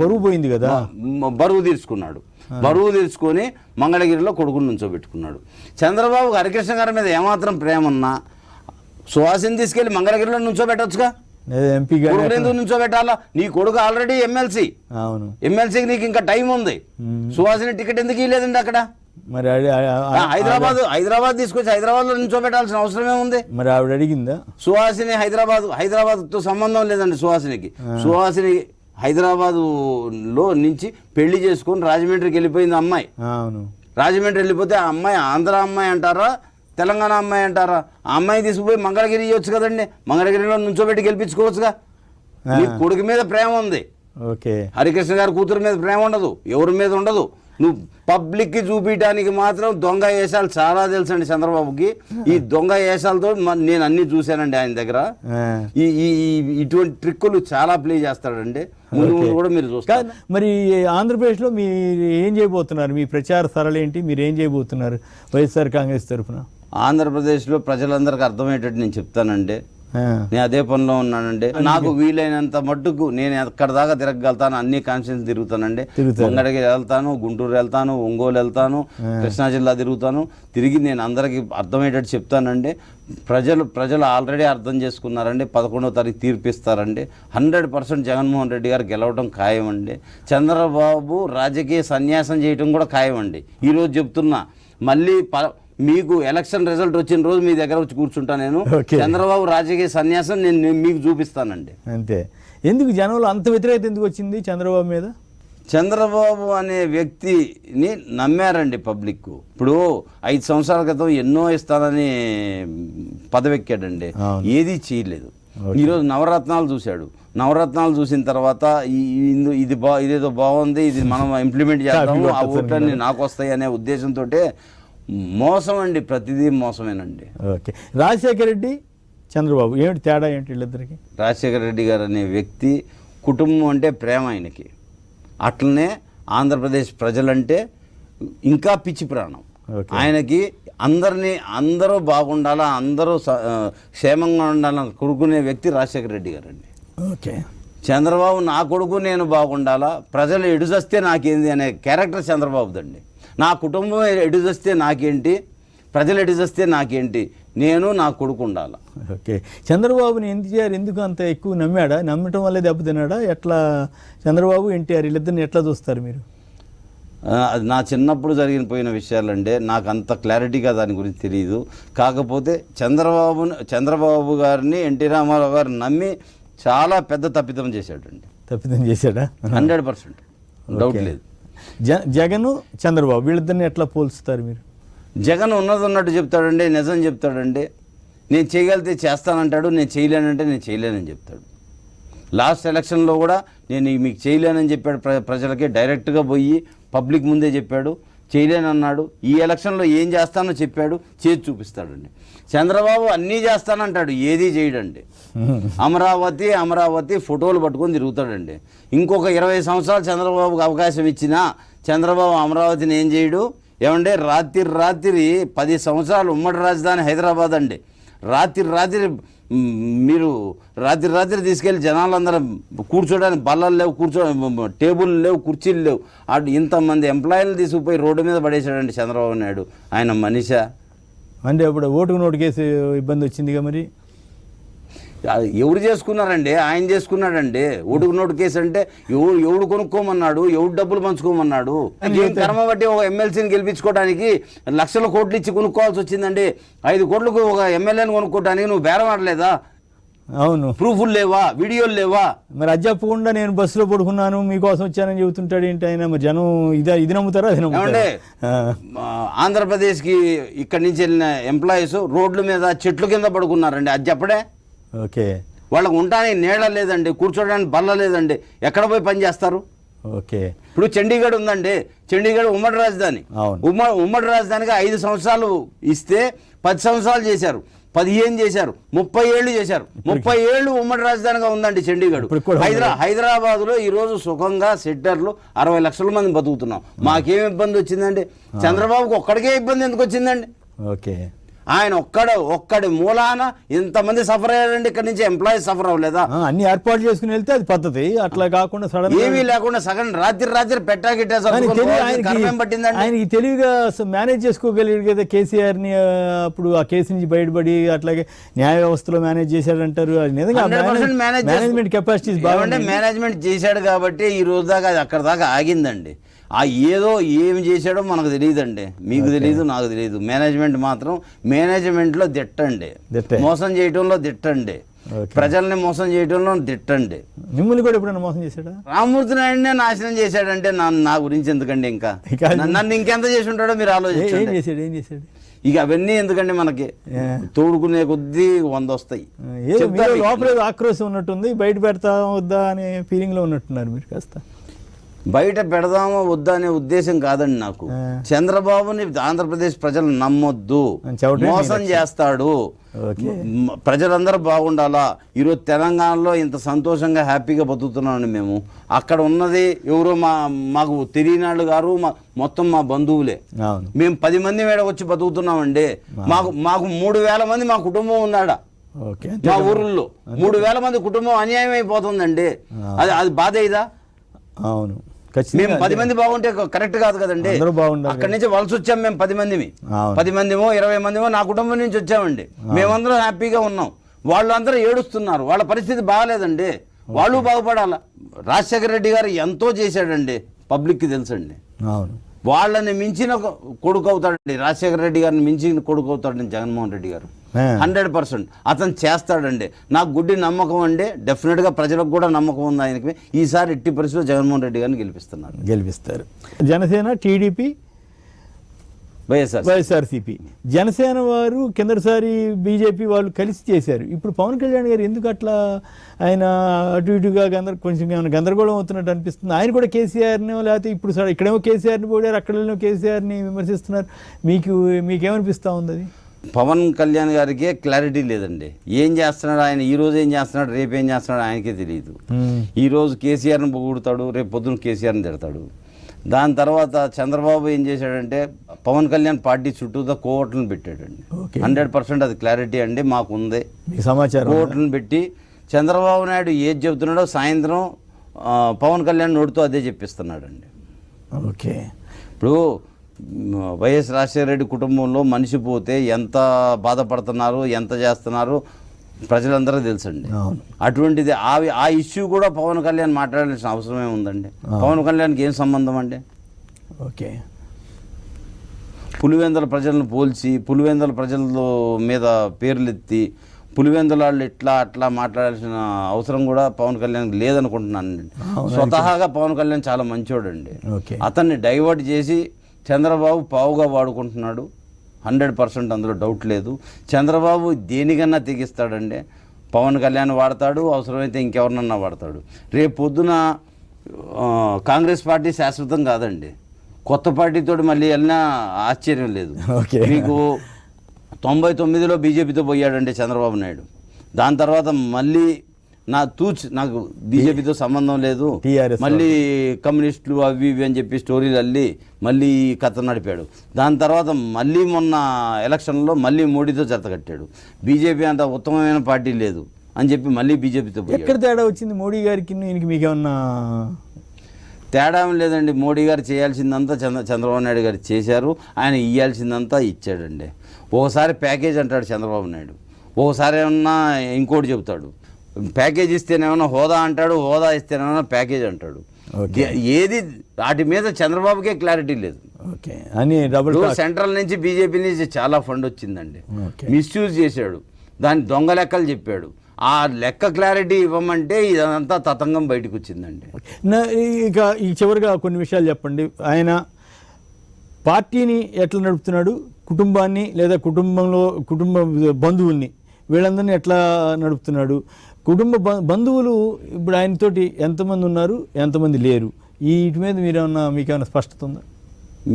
A: బరువు పోయింది కదా,
B: బరువు తీర్చుకున్నాడు. బరువు తీర్చుకొని మంగళగిరిలో కొడుకుని నుంచోబెట్టుకున్నాడు. చంద్రబాబు హరికృష్ణ గారి మీద ఏమాత్రం ప్రేమ ఉన్నా సుహాసిని తీసుకెళ్లి మంగళగిరిలో నుంచోబెట్టొచ్చుగా.
A: ఎంపీ
B: ఎందుకు నుంచోబెట్టాలా? నీ కొడుకు ఆల్రెడీ ఎమ్మెల్సీ.
A: అవును,
B: ఎమ్మెల్సీకి నీకు ఇంకా టైం ఉంది. సుహాసిని టికెట్ ఎందుకు ఇవ్వలేదండి అక్కడ?
A: మరి
B: హైదరాబాద్ తీసుకొచ్చి హైదరాబాద్ లో నుంచోబెట్టాల్సిన అవసరమే ఉంది.
A: మరి ఆవిడ అడిగిందా?
B: సుహాసిని హైదరాబాద్ తో సంబంధం లేదండి. సుహాసిని హైదరాబాద్ లో నుంచి పెళ్లి చేసుకుని రాజమండ్రికి వెళ్ళిపోయింది అమ్మాయి.
A: అవును,
B: రాజమండ్రి వెళ్ళిపోతే ఆ అమ్మాయి ఆంధ్ర అమ్మాయి అంటారా, తెలంగాణ అమ్మాయి అంటారా? ఆ అమ్మాయి తీసుకుపోయి మంగళగిరి ఇవ్వచ్చు కదండి, మంగళగిరిలో నుంచోబెట్టి గెలిపించుకోవచ్చుగా. నీ కొడుకు మీద ప్రేమ ఉంది, హరికృష్ణ గారి కూతురు మీద ప్రేమ ఉండదు, ఎవరి మీద ఉండదు. నువ్వు పబ్లిక్కి చూపించడానికి మాత్రం దొంగ వేషాలు చాలా తెలుసండి చంద్రబాబుకి. ఈ దొంగ వేషాలతో నేను అన్ని చూశానండి ఆయన దగ్గర. ఇటువంటి ట్రిక్కులు చాలా ప్లే చేస్తాడండి. ముందు కూడా మీరు చూస్తారు.
A: మరి ఆంధ్రప్రదేశ్లో మీరు ఏం చేయబోతున్నారు? మీ ప్రచార సరళి ఏంటి? మీరు ఏం చేయబోతున్నారు వైఎస్ఆర్ కాంగ్రెస్ తరఫున?
B: ఆంధ్రప్రదేశ్లో ప్రజలందరికీ అర్థమయ్యేటట్టు నేను చెప్తానండి. నేను అదే పనిలో ఉన్నానండి. నాకు వీలైనంత మట్టుకు నేను ఎక్కడ దాకా తిరగలుగుతాను, అన్ని కాన్స్టిట్యూన్స్ తిరుగుతానండి. మంగళగిరి వెళ్తాను, గుంటూరు వెళ్తాను, ఒంగోలు వెళ్తాను, కృష్ణా జిల్లా తిరిగి నేను అందరికీ అర్థమయ్యేటట్టు చెప్తానండి. ప్రజలు ఆల్రెడీ అర్థం చేసుకున్నారండి. 11వ తారీఖు తీర్పిస్తారండి. 100% జగన్మోహన్ రెడ్డి గారు గెలవడం ఖాయం అండి. చంద్రబాబు రాజకీయ సన్యాసం చేయడం కూడా ఖాయం అండి. ఈరోజు చెప్తున్నా, మళ్ళీ మీకు ఎలక్షన్ రిజల్ట్ వచ్చిన రోజు మీ దగ్గర వచ్చి కూర్చుంటా నేను. చంద్రబాబు రాజకీయ సన్యాసం నేను మీకు చూపిస్తానండి.
A: అంతే. ఎందుకు జనంలో అంత వ్యతిరేకత ఎందుకు వచ్చింది చంద్రబాబు మీద?
B: చంద్రబాబు అనే వ్యక్తిని నమ్మారండి పబ్లిక్. ఇప్పుడు 5 సంవత్సరాల క్రితం ఎన్నో ఇస్తానని పదవెక్కాడండి, ఏది చేయలేదు. ఈరోజు నవరత్నాలు చూశాడు. నవరత్నాలు చూసిన తర్వాత ఇదేదో బాగుంది, ఇది మనం ఇంప్లిమెంట్ చేద్దాము, ఆ ఓట్లన్నీ నాకు వస్తాయి అనే ఉద్దేశంతో మోసం అండి. ప్రతిదీ మోసమేనండి.
A: ఓకే, రాజశేఖర రెడ్డి చంద్రబాబు ఏమిటి తేడా ఏంటి వీళ్ళిద్దరికి?
B: రాజశేఖర రెడ్డి గారు అనే వ్యక్తి కుటుంబం అంటే ప్రేమ ఆయనకి. అట్లనే ఆంధ్రప్రదేశ్ ప్రజలంటే ఇంకా పిచ్చి ప్రాణం ఆయనకి. అందరూ బాగుండాలా, అందరూ క్షేమంగా ఉండాలని కోరుకునే వ్యక్తి రాజశేఖర రెడ్డి గారు అండి.
A: ఓకే,
B: చంద్రబాబు నా కొడుకు నేను బాగుండాలా, ప్రజలు ఎడుచస్తే నాకేంది అనే క్యారెక్టర్ చంద్రబాబుదండి. నా కుటుంబం ఎడుచస్తే నాకేంటి, ప్రజలు ఎడుచస్తే నాకేంటి, నేను నా కొడుకు ఉండాలి.
A: ఓకే, చంద్రబాబుని ఎందుకు అంత ఎక్కువ నమ్మాడా? నమ్మటం వల్లే దెబ్బతిన్నాడా? ఎట్లా చంద్రబాబు ఎన్టీఆర్ వీళ్ళిద్దరిని ఎట్లా చూస్తారు మీరు?
B: అది నా చిన్నప్పుడు జరిగిపోయిన విషయాలంటే నాకు అంత క్లారిటీగా దాని గురించి తెలియదు. కాకపోతే చంద్రబాబు గారిని ఎన్టీ రామారావు గారు నమ్మి చాలా పెద్ద తప్పిదం చేశాడండి.
A: తప్పిదం చేశాడా?
B: 100% డౌట్ లేదు.
A: జగన్ చంద్రబాబు వీళ్ళిద్దరిని ఎట్లా పోల్చుతారు మీరు?
B: జగన్ ఉన్నట్టు చెప్తాడండి, నిజం చెప్తాడండి. నేను చేయగలిగితే చేస్తానంటాడు, నేను చేయలేనంటే నేను చేయలేనని చెప్తాడు. లాస్ట్ ఎలక్షన్లో కూడా నేను మీకు చేయలేనని చెప్పాడు, ప్రజలకి డైరెక్ట్గా పోయి పబ్లిక్ ముందే చెప్పాడు, చేయలేనన్నాడు. ఈ ఎలక్షన్లో ఏం చేస్తానో చెప్పాడు, చేసి చూపిస్తాడండి. చంద్రబాబు అన్నీ చేస్తానంటాడు, ఏదీ చేయడండి. అమరావతి ఫోటోలు పట్టుకొని తిరుగుతాడండి. ఇంకొక 20 సంవత్సరాలు చంద్రబాబుకి అవకాశం ఇచ్చినా చంద్రబాబు అమరావతిని ఏం చేయడు. ఏమంటే రాత్రి 10 సంవత్సరాలు ఉమ్మడి రాజధాని హైదరాబాద్ అండి. రాత్రి మీరు రాత్రి తీసుకెళ్ళి జనాలందరూ కూర్చోడానికి బల్లలు లేవు, టేబుల్ లేవు, కుర్చీలు లేవు. ఇంతమంది ఎంప్లాయీలు తీసుకుపోయి రోడ్డు మీద పడేశాడండి చంద్రబాబు నాయుడు. ఆయన మనిషా?
A: అంటే అప్పుడు ఓటుకు నోటు కేసు ఇబ్బంది వచ్చిందిగా మరి.
B: ఎవరు చేసుకున్నారండి? ఆయన చేసుకున్నాడండి. ఓటుకు నోటు కేసు అంటే ఎవడు కొనుక్కోమన్నాడు, ఎవడు డబ్బులు పంచుకోమన్నాడు? కర్మ బట్టి ఒక ఎమ్మెల్సీని గెలిపించుకోవడానికి లక్షల కోట్లు ఇచ్చి కొనుక్కోవాల్సి వచ్చిందండి. 5 కోట్లకు ఒక ఎమ్మెల్యేని కొనుక్కోవడానికి నువ్వు బేరం ఆడలేదా?
A: అవును.
B: ప్రూఫ్లు లేవా? వీడియోలు లేవా?
A: మరి అది చెప్పకుండా నేను బస్సులో పడుకున్నాను మీకోసం వచ్చానని చెబుతుంటాడు ఏంటి ఆయన? మరి జనం ఇది నమ్ముతారా? అది నమ్ముతారా?
B: ఆంధ్రప్రదేశ్కి ఇక్కడి నుంచి వెళ్ళిన ఎంప్లాయీస్ రోడ్ల మీద చెట్ల కింద పడుకున్నారండి. అది చెప్పడే?
A: ఓకే.
B: వాళ్ళకు ఉండడానికి నీడ లేదండి, కూర్చోడానికి బల్ల లేదండి, ఎక్కడ పోయి పని చేస్తారు?
A: ఓకే.
B: ఇప్పుడు చండీగఢ్ ఉందండి, చండీగఢ్ ఉమ్మడి రాజధాని. ఉమ్మడి రాజధానికి 5 సంవత్సరాలు ఇస్తే 10 సంవత్సరాలు చేశారు, 15 చేశారు, 30 ఏళ్ళు చేశారు. 30 ఏళ్ళు ఉమ్మడి రాజధానిగా ఉందండి చండీగఢ్. హైదరాబాద్లో ఈరోజు సుఖంగా సెట్టర్లు 60 లక్షల మంది బతుకుతున్నాం. మాకేం ఇబ్బంది వచ్చిందండి? చంద్రబాబుకి ఒక్కడికే ఇబ్బంది ఎందుకు వచ్చిందండి?
A: ఓకే.
B: ఆయన ఒక్కడి మూలాన ఇంతమంది సఫర్ అయ్యారండి. ఇక్కడ నుంచి ఎంప్లాయీస్ సఫర్ అవ్వలేదా?
A: అన్ని ఏర్పాట్లు చేసుకుని వెళ్తే అది పద్ధతి. అట్లా కాకుండా సడన్
B: ఏమీ లేకుండా సగం రాత్రి పట్టిందండి.
A: ఆయనకి తెలివిగా మేనేజ్ చేసుకోగలిగాడు కదా కేసీఆర్ని. అప్పుడు ఆ కేసు నుంచి బయటపడి అట్లాగే న్యాయ వ్యవస్థలో మేనేజ్ చేశాడంటారు. అది నిజంగా మేనేజ్మెంట్ కెపాసిటీస్ బాగుంటే
B: మేనేజ్మెంట్ చేశాడు కాబట్టి ఈ రోజు దాకా అది అక్కడ దాకా ఆగిందండి. ఏదో ఏమి చేశాడో మనకు తెలియదండి, మీకు తెలియదు, నాకు తెలియదు. మేనేజ్మెంట్ మాత్రం మేనేజ్మెంట్లో దిట్టండి, మోసం చేయడంలో దిట్టండి, ప్రజల్ని మోసం చేయడంలో దిట్టండి.
A: మిమ్మల్ని కూడా ఎప్పుడైనా మోసం చేశాడా?
B: రామమూర్తి నాయుడినే నాశనం చేశాడంటే నా గురించి ఎందుకండి? ఇంకా నన్ను ఇంకెంత చేసి ఉంటాడో మీరు ఆలోచించండి.
A: ఏం చేశాడు?
B: ఇక అవన్నీ ఎందుకండి మనకి? తోడుకునే కొద్దీ 100 వస్తాయి.
A: లోపల ఆక్రోశం ఉన్నట్టుంది, బయట పెడతా వద్దా అనే ఫీలింగ్లో ఉన్నట్టున్నారు మీరు. కాస్త
B: బయట పెడదామా వద్దా అనే ఉద్దేశం కాదండి నాకు. చంద్రబాబుని ఆంధ్రప్రదేశ్ ప్రజలు నమ్మొద్దు, మోసం చేస్తాడు. ప్రజలందరూ బాగుండాలా. ఈరోజు తెలంగాణలో ఇంత సంతోషంగా హ్యాపీగా బతుకుతున్నామండి మేము. అక్కడ ఉన్నది ఎవరో మాకు తెలియనాళ్ళు గారు, మొత్తం మా బంధువులే. మేము 10 మంది మేడ వచ్చి బతుకుతున్నామండి. మాకు 3,000 మంది మా కుటుంబం ఉన్నాడా మా ఊర్లో. 3,000 మంది కుటుంబం అన్యాయం అయిపోతుందండి. అది బాధ ఇదా?
A: అవును.
B: మేము 10 మంది బాగుంటే కరెక్ట్ కాదు కదండి. అక్కడి నుంచి వలస వచ్చాం మేము 10 మందిమి, 10 మందిమో 20 మందిమో నా కుటుంబం నుంచి వచ్చామండి. మేమందరం హ్యాపీగా ఉన్నాం. వాళ్ళు అందరూ ఏడుస్తున్నారు, వాళ్ళ పరిస్థితి బాగాలేదండి. వాళ్ళు బాగుపడాలా. రాజశేఖర రెడ్డి గారు ఎంతో చేశాడండి, పబ్లిక్కి తెలుసండి. వాళ్ళని మించిన కొడుకు అవుతాడండి, రాజశేఖర రెడ్డి గారిని మించిన కొడుకు అవుతాడండి జగన్మోహన్ రెడ్డి గారు. 100% అతను చేస్తాడండి. నాకు గుడ్డి నమ్మకం అండి. డెఫినెట్గా ప్రజలకు కూడా నమ్మకం ఉంది ఆయనకి. ఈసారి ఎట్టి పరిస్థితుల్లో జగన్మోహన్ రెడ్డి గారిని గెలిపిస్తారు.
A: జనసేన, టీడీపీ, వైఎస్ఆర్సీపీ. జనసేన వారు కిందటిసారి బీజేపీ వాళ్ళు కలిసి చేశారు. ఇప్పుడు పవన్ కళ్యాణ్ గారు ఎందుకు అట్లా ఆయన అటు ఇటుగా కొంచెం గందరగోళం అవుతున్నట్టు అనిపిస్తుంది. ఆయన కూడా కేసీఆర్ని, లేకపోతే ఇప్పుడు ఇక్కడేమో కేసీఆర్ని పోయారు, అక్కడేమో కేసీఆర్ని విమర్శిస్తున్నారు. మీకేమనిపిస్తూ ఉంది అది?
B: పవన్ కళ్యాణ్ గారికే క్లారిటీ లేదండి. ఏం చేస్తున్నాడు ఆయన, ఈ రోజు ఏం చేస్తున్నాడు, రేపు ఏం చేస్తున్నాడు ఆయనకే తెలియదు. ఈరోజు కేసీఆర్ని పొగుడుతాడు, రేపు పొద్దున్న కేసీఆర్ని తిడతాడు. దాని తర్వాత చంద్రబాబు ఏం చేశాడంటే పవన్ కళ్యాణ్ పార్టీ చుట్టూతో కోవట్లను పెట్టాడండి. 100% అది క్లారిటీ అండి మాకుంది సమాచారం. కోవట్లను పెట్టి చంద్రబాబు నాయుడు ఏది చెబుతున్నాడో సాయంత్రం పవన్ కళ్యాణ్ నోటితో అదే చెప్పిస్తున్నాడండి.
A: ఓకే.
B: ఇప్పుడు వైఎస్ రాజశేఖర రెడ్డి కుటుంబంలో మనిషి పోతే ఎంత బాధపడుతున్నారు, ఎంత చేస్తున్నారు ప్రజలందరూ తెలుసండి. అటువంటిది ఆ ఇష్యూ కూడా పవన్ కళ్యాణ్ మాట్లాడాల్సిన అవసరమే ఉందండి. పవన్ కళ్యాణ్కి ఏం సంబంధం అండి?
A: ఓకే.
B: పులివెందుల ప్రజలను పోల్చి పులివెందుల ప్రజల మీద పేర్లు ఎత్తి పులివెందుల వాళ్ళు ఇట్లా అట్లా మాట్లాడాల్సిన అవసరం కూడా పవన్ కళ్యాణ్ లేదనుకుంటున్నాను. స్వతహాగా పవన్ కళ్యాణ్ చాలా మంచోడండి.
A: ఓకే.
B: అతన్ని డైవర్ట్ చేసి చంద్రబాబు పావుగా వాడుకుంటున్నాడు. 100% అందులో డౌట్ లేదు. చంద్రబాబు దేనికన్నా తెగిస్తాడండి. పవన్ కళ్యాణ్ వాడతాడు, అవసరమైతే ఇంకెవరినన్నా వాడతాడు. రేపు పొద్దున కాంగ్రెస్ పార్టీ శాశ్వతం కాదండి. కొత్త పార్టీతో మళ్ళీ వెళ్ళినా ఆశ్చర్యం లేదు.
A: ఓకే.
B: మీకు 99లో బీజేపీతో పోయాడండి చంద్రబాబు నాయుడు. దాని తర్వాత మళ్ళీ నాకు బీజేపీతో సంబంధం లేదు,
A: TRS
B: మళ్ళీ కమ్యూనిస్టులు అవి ఇవి అని చెప్పి స్టోరీలు అల్లి మళ్ళీ కథ నడిపాడు. దాని తర్వాత మళ్ళీ మొన్న ఎలక్షన్లో మళ్ళీ మోడీతో జతకట్టాడు. బీజేపీ అంత ఉత్తమమైన పార్టీ లేదు అని చెప్పి మళ్ళీ బీజేపీతో పోయాడు.
A: ఎక్కడ తేడా వచ్చింది మోడీ గారికి ఈయనకి? మీకేమన్నా
B: తేడా ఏం లేదండి. మోడీ గారు చేయాల్సిందంతా చంద్రబాబు నాయుడు గారు చేశారు. ఆయన ఇవ్వాల్సిందంతా ఇచ్చాడండి. ఒకసారి ప్యాకేజ్ అంటాడు చంద్రబాబు నాయుడు, ఒకసారి ఏమన్నా ఇంకోటి చెబుతాడు. ప్యాకేజ్ ఇస్తేనేమన్నా హోదా అంటాడు, హోదా ఇస్తేనేమన్నా ప్యాకేజ్ అంటాడు. ఏది వాటి మీద చంద్రబాబుకే క్లారిటీ లేదు.
A: ఓకే అని డబుల్
B: సెంట్రల్ నుంచి బీజేపీ నుంచి చాలా ఫండ్ వచ్చిందండి. మిస్యూజ్ చేశాడు, దాని దొంగ లెక్కలు చెప్పాడు. ఆ లెక్క క్లారిటీ ఇవ్వమంటే ఇదంతా తతంగం బయటకు వచ్చిందండి.
A: ఇక ఈ చివరిగా కొన్ని విషయాలు చెప్పండి. ఆయన పార్టీని ఎట్లా నడుపుతున్నాడు, కుటుంబాన్ని లేదా కుటుంబ బంధువుల్ని వీళ్ళందరినీ ఎట్లా నడుపుతున్నాడు, కుటుంబ బంధువులు ఇప్పుడు ఆయనతోటి ఎంతమంది ఉన్నారు, ఎంతమంది లేరు, వీటి మీద మీకేమైనా స్పష్టత ఉందా?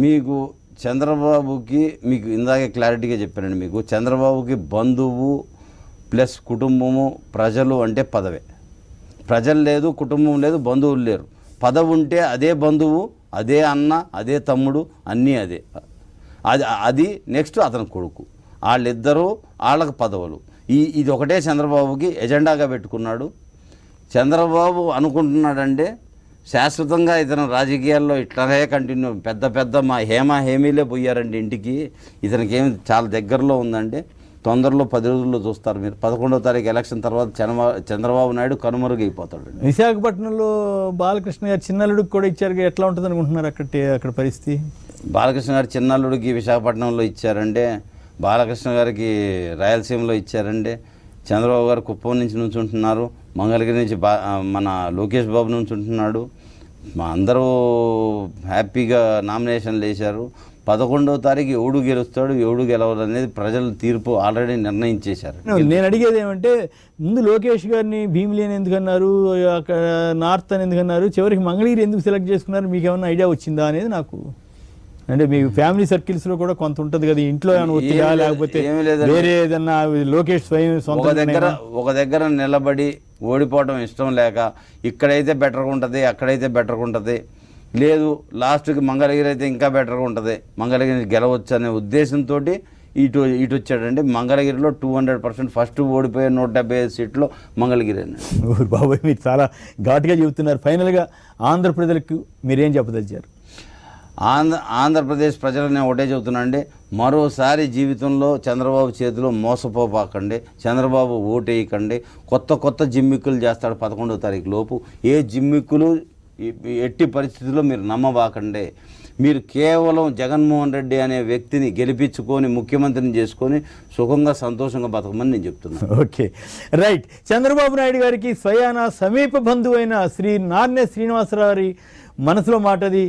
B: మీకు చంద్రబాబుకి మీకు ఇందాకే క్లారిటీగా చెప్పానండి. మీకు చంద్రబాబుకి బంధువు ప్లస్ కుటుంబము ప్రజలు అంటే పదవే. ప్రజలు లేదు, కుటుంబం లేదు, బంధువులు లేరు. పదవి ఉంటే అదే బంధువు, అదే అన్న, అదే తమ్ముడు, అన్నీ అదే. అది నెక్స్ట్ అతని కొడుకు, వాళ్ళిద్దరూ వాళ్ళకి పదవులు. ఇది ఒకటే చంద్రబాబుకి ఎజెండాగా పెట్టుకున్నాడు. చంద్రబాబు అనుకుంటున్నాడంటే శాశ్వతంగా ఇతను రాజకీయాల్లో ఇట్లానే కంటిన్యూ పెద్ద మా హేమీలే పోయారండి ఇంటికి. ఇతనికి ఏమి చాలా దగ్గరలో ఉందంటే తొందరలో 10 రోజుల్లో చూస్తారు మీరు. 11వ తారీఖు ఎలక్షన్ తర్వాత చంద్రబాబు నాయుడు కనుమరుగైపోతాడు.
A: విశాఖపట్నంలో బాలకృష్ణ గారు చిన్నల్లుడికి కూడా ఇచ్చారు, ఎట్లా ఉంటుంది అనుకుంటున్నారు అక్కడ పరిస్థితి?
B: బాలకృష్ణ గారు చిన్నల్లుడికి విశాఖపట్నంలో ఇచ్చారంటే, బాలకృష్ణ గారికి రాయలసీమలో ఇచ్చారండి. చంద్రబాబు గారు కుప్పం నుంచి నుంచుంటున్నారు, మంగళగిరి నుంచి మన లోకేష్ బాబు నుంచుంటున్నాడు. మా అందరూ హ్యాపీగా నామినేషన్లు వేశారు. 11వ తారీఖు ఎవడు గెలుస్తాడు, ఎవడు గెలవదు అనేది ప్రజలు తీర్పు ఆల్రెడీ నిర్ణయించేశారు.
A: నేను అడిగేది ఏమంటే, ముందు లోకేష్ గారిని భీమిలిని ఎందుకన్నారు, అక్కడ నార్త్ అని ఎందుకన్నారు, చివరికి మంగళగిరి ఎందుకు సెలెక్ట్ చేసుకున్నారు, మీకు ఏమన్నా ఐడియా వచ్చిందా అనేది నాకు. అంటే మీ ఫ్యామిలీ సర్కిల్స్లో కూడా కొంత ఉంటుంది కదా, ఇంట్లో ఏమైనా ఒత్తిడా లేకపోతే వేరే ఏదన్నా లోకేష్ స్వయం
B: ఒక దగ్గర నిలబడి ఓడిపోవడం ఇష్టం లేక ఇక్కడైతే బెటర్గా ఉంటుంది, అక్కడైతే బెటర్గా ఉంటుంది, లేదు లాస్ట్కి మంగళగిరి అయితే ఇంకా బెటర్గా ఉంటుంది, మంగళగిరి గెలవచ్చు అనే ఉద్దేశంతో ఇటు వచ్చాడండి. మంగళగిరిలో 200% ఫస్ట్ ఓడిపోయే 175 సీట్లు మంగళగిరి అండి.
A: బాబాయ్ మీరు చాలా ఘాటుగా చెబుతున్నారు. ఫైనల్గా ఆంధ్ర ప్రజలకు మీరేం చెప్పదలిచారు?
B: ఆంధ్రప్రదేశ్ ప్రజలను ఒకటే చెబుతున్నా అండి, మరోసారి జీవితంలో చంద్రబాబు చేతిలో మోసపోపాకండి, చంద్రబాబు ఓటేయకండి. కొత్త జిమ్మిక్కులు చేస్తాడు 11వ తారీఖు లోపు. ఏ జిమ్మిక్కులు ఎట్టి పరిస్థితుల్లో మీరు నమ్మబాకండి. మీరు కేవలం జగన్మోహన్ రెడ్డి అనే వ్యక్తిని గెలిపించుకొని ముఖ్యమంత్రిని చేసుకొని సుఖంగా సంతోషంగా బతకమని నేను చెప్తున్నాను.
A: Okay right. చంద్రబాబు నాయుడు గారికి స్వయాన సమీప బంధువైన శ్రీ నార్నే శ్రీనివాసరావు మనసులో మాటది.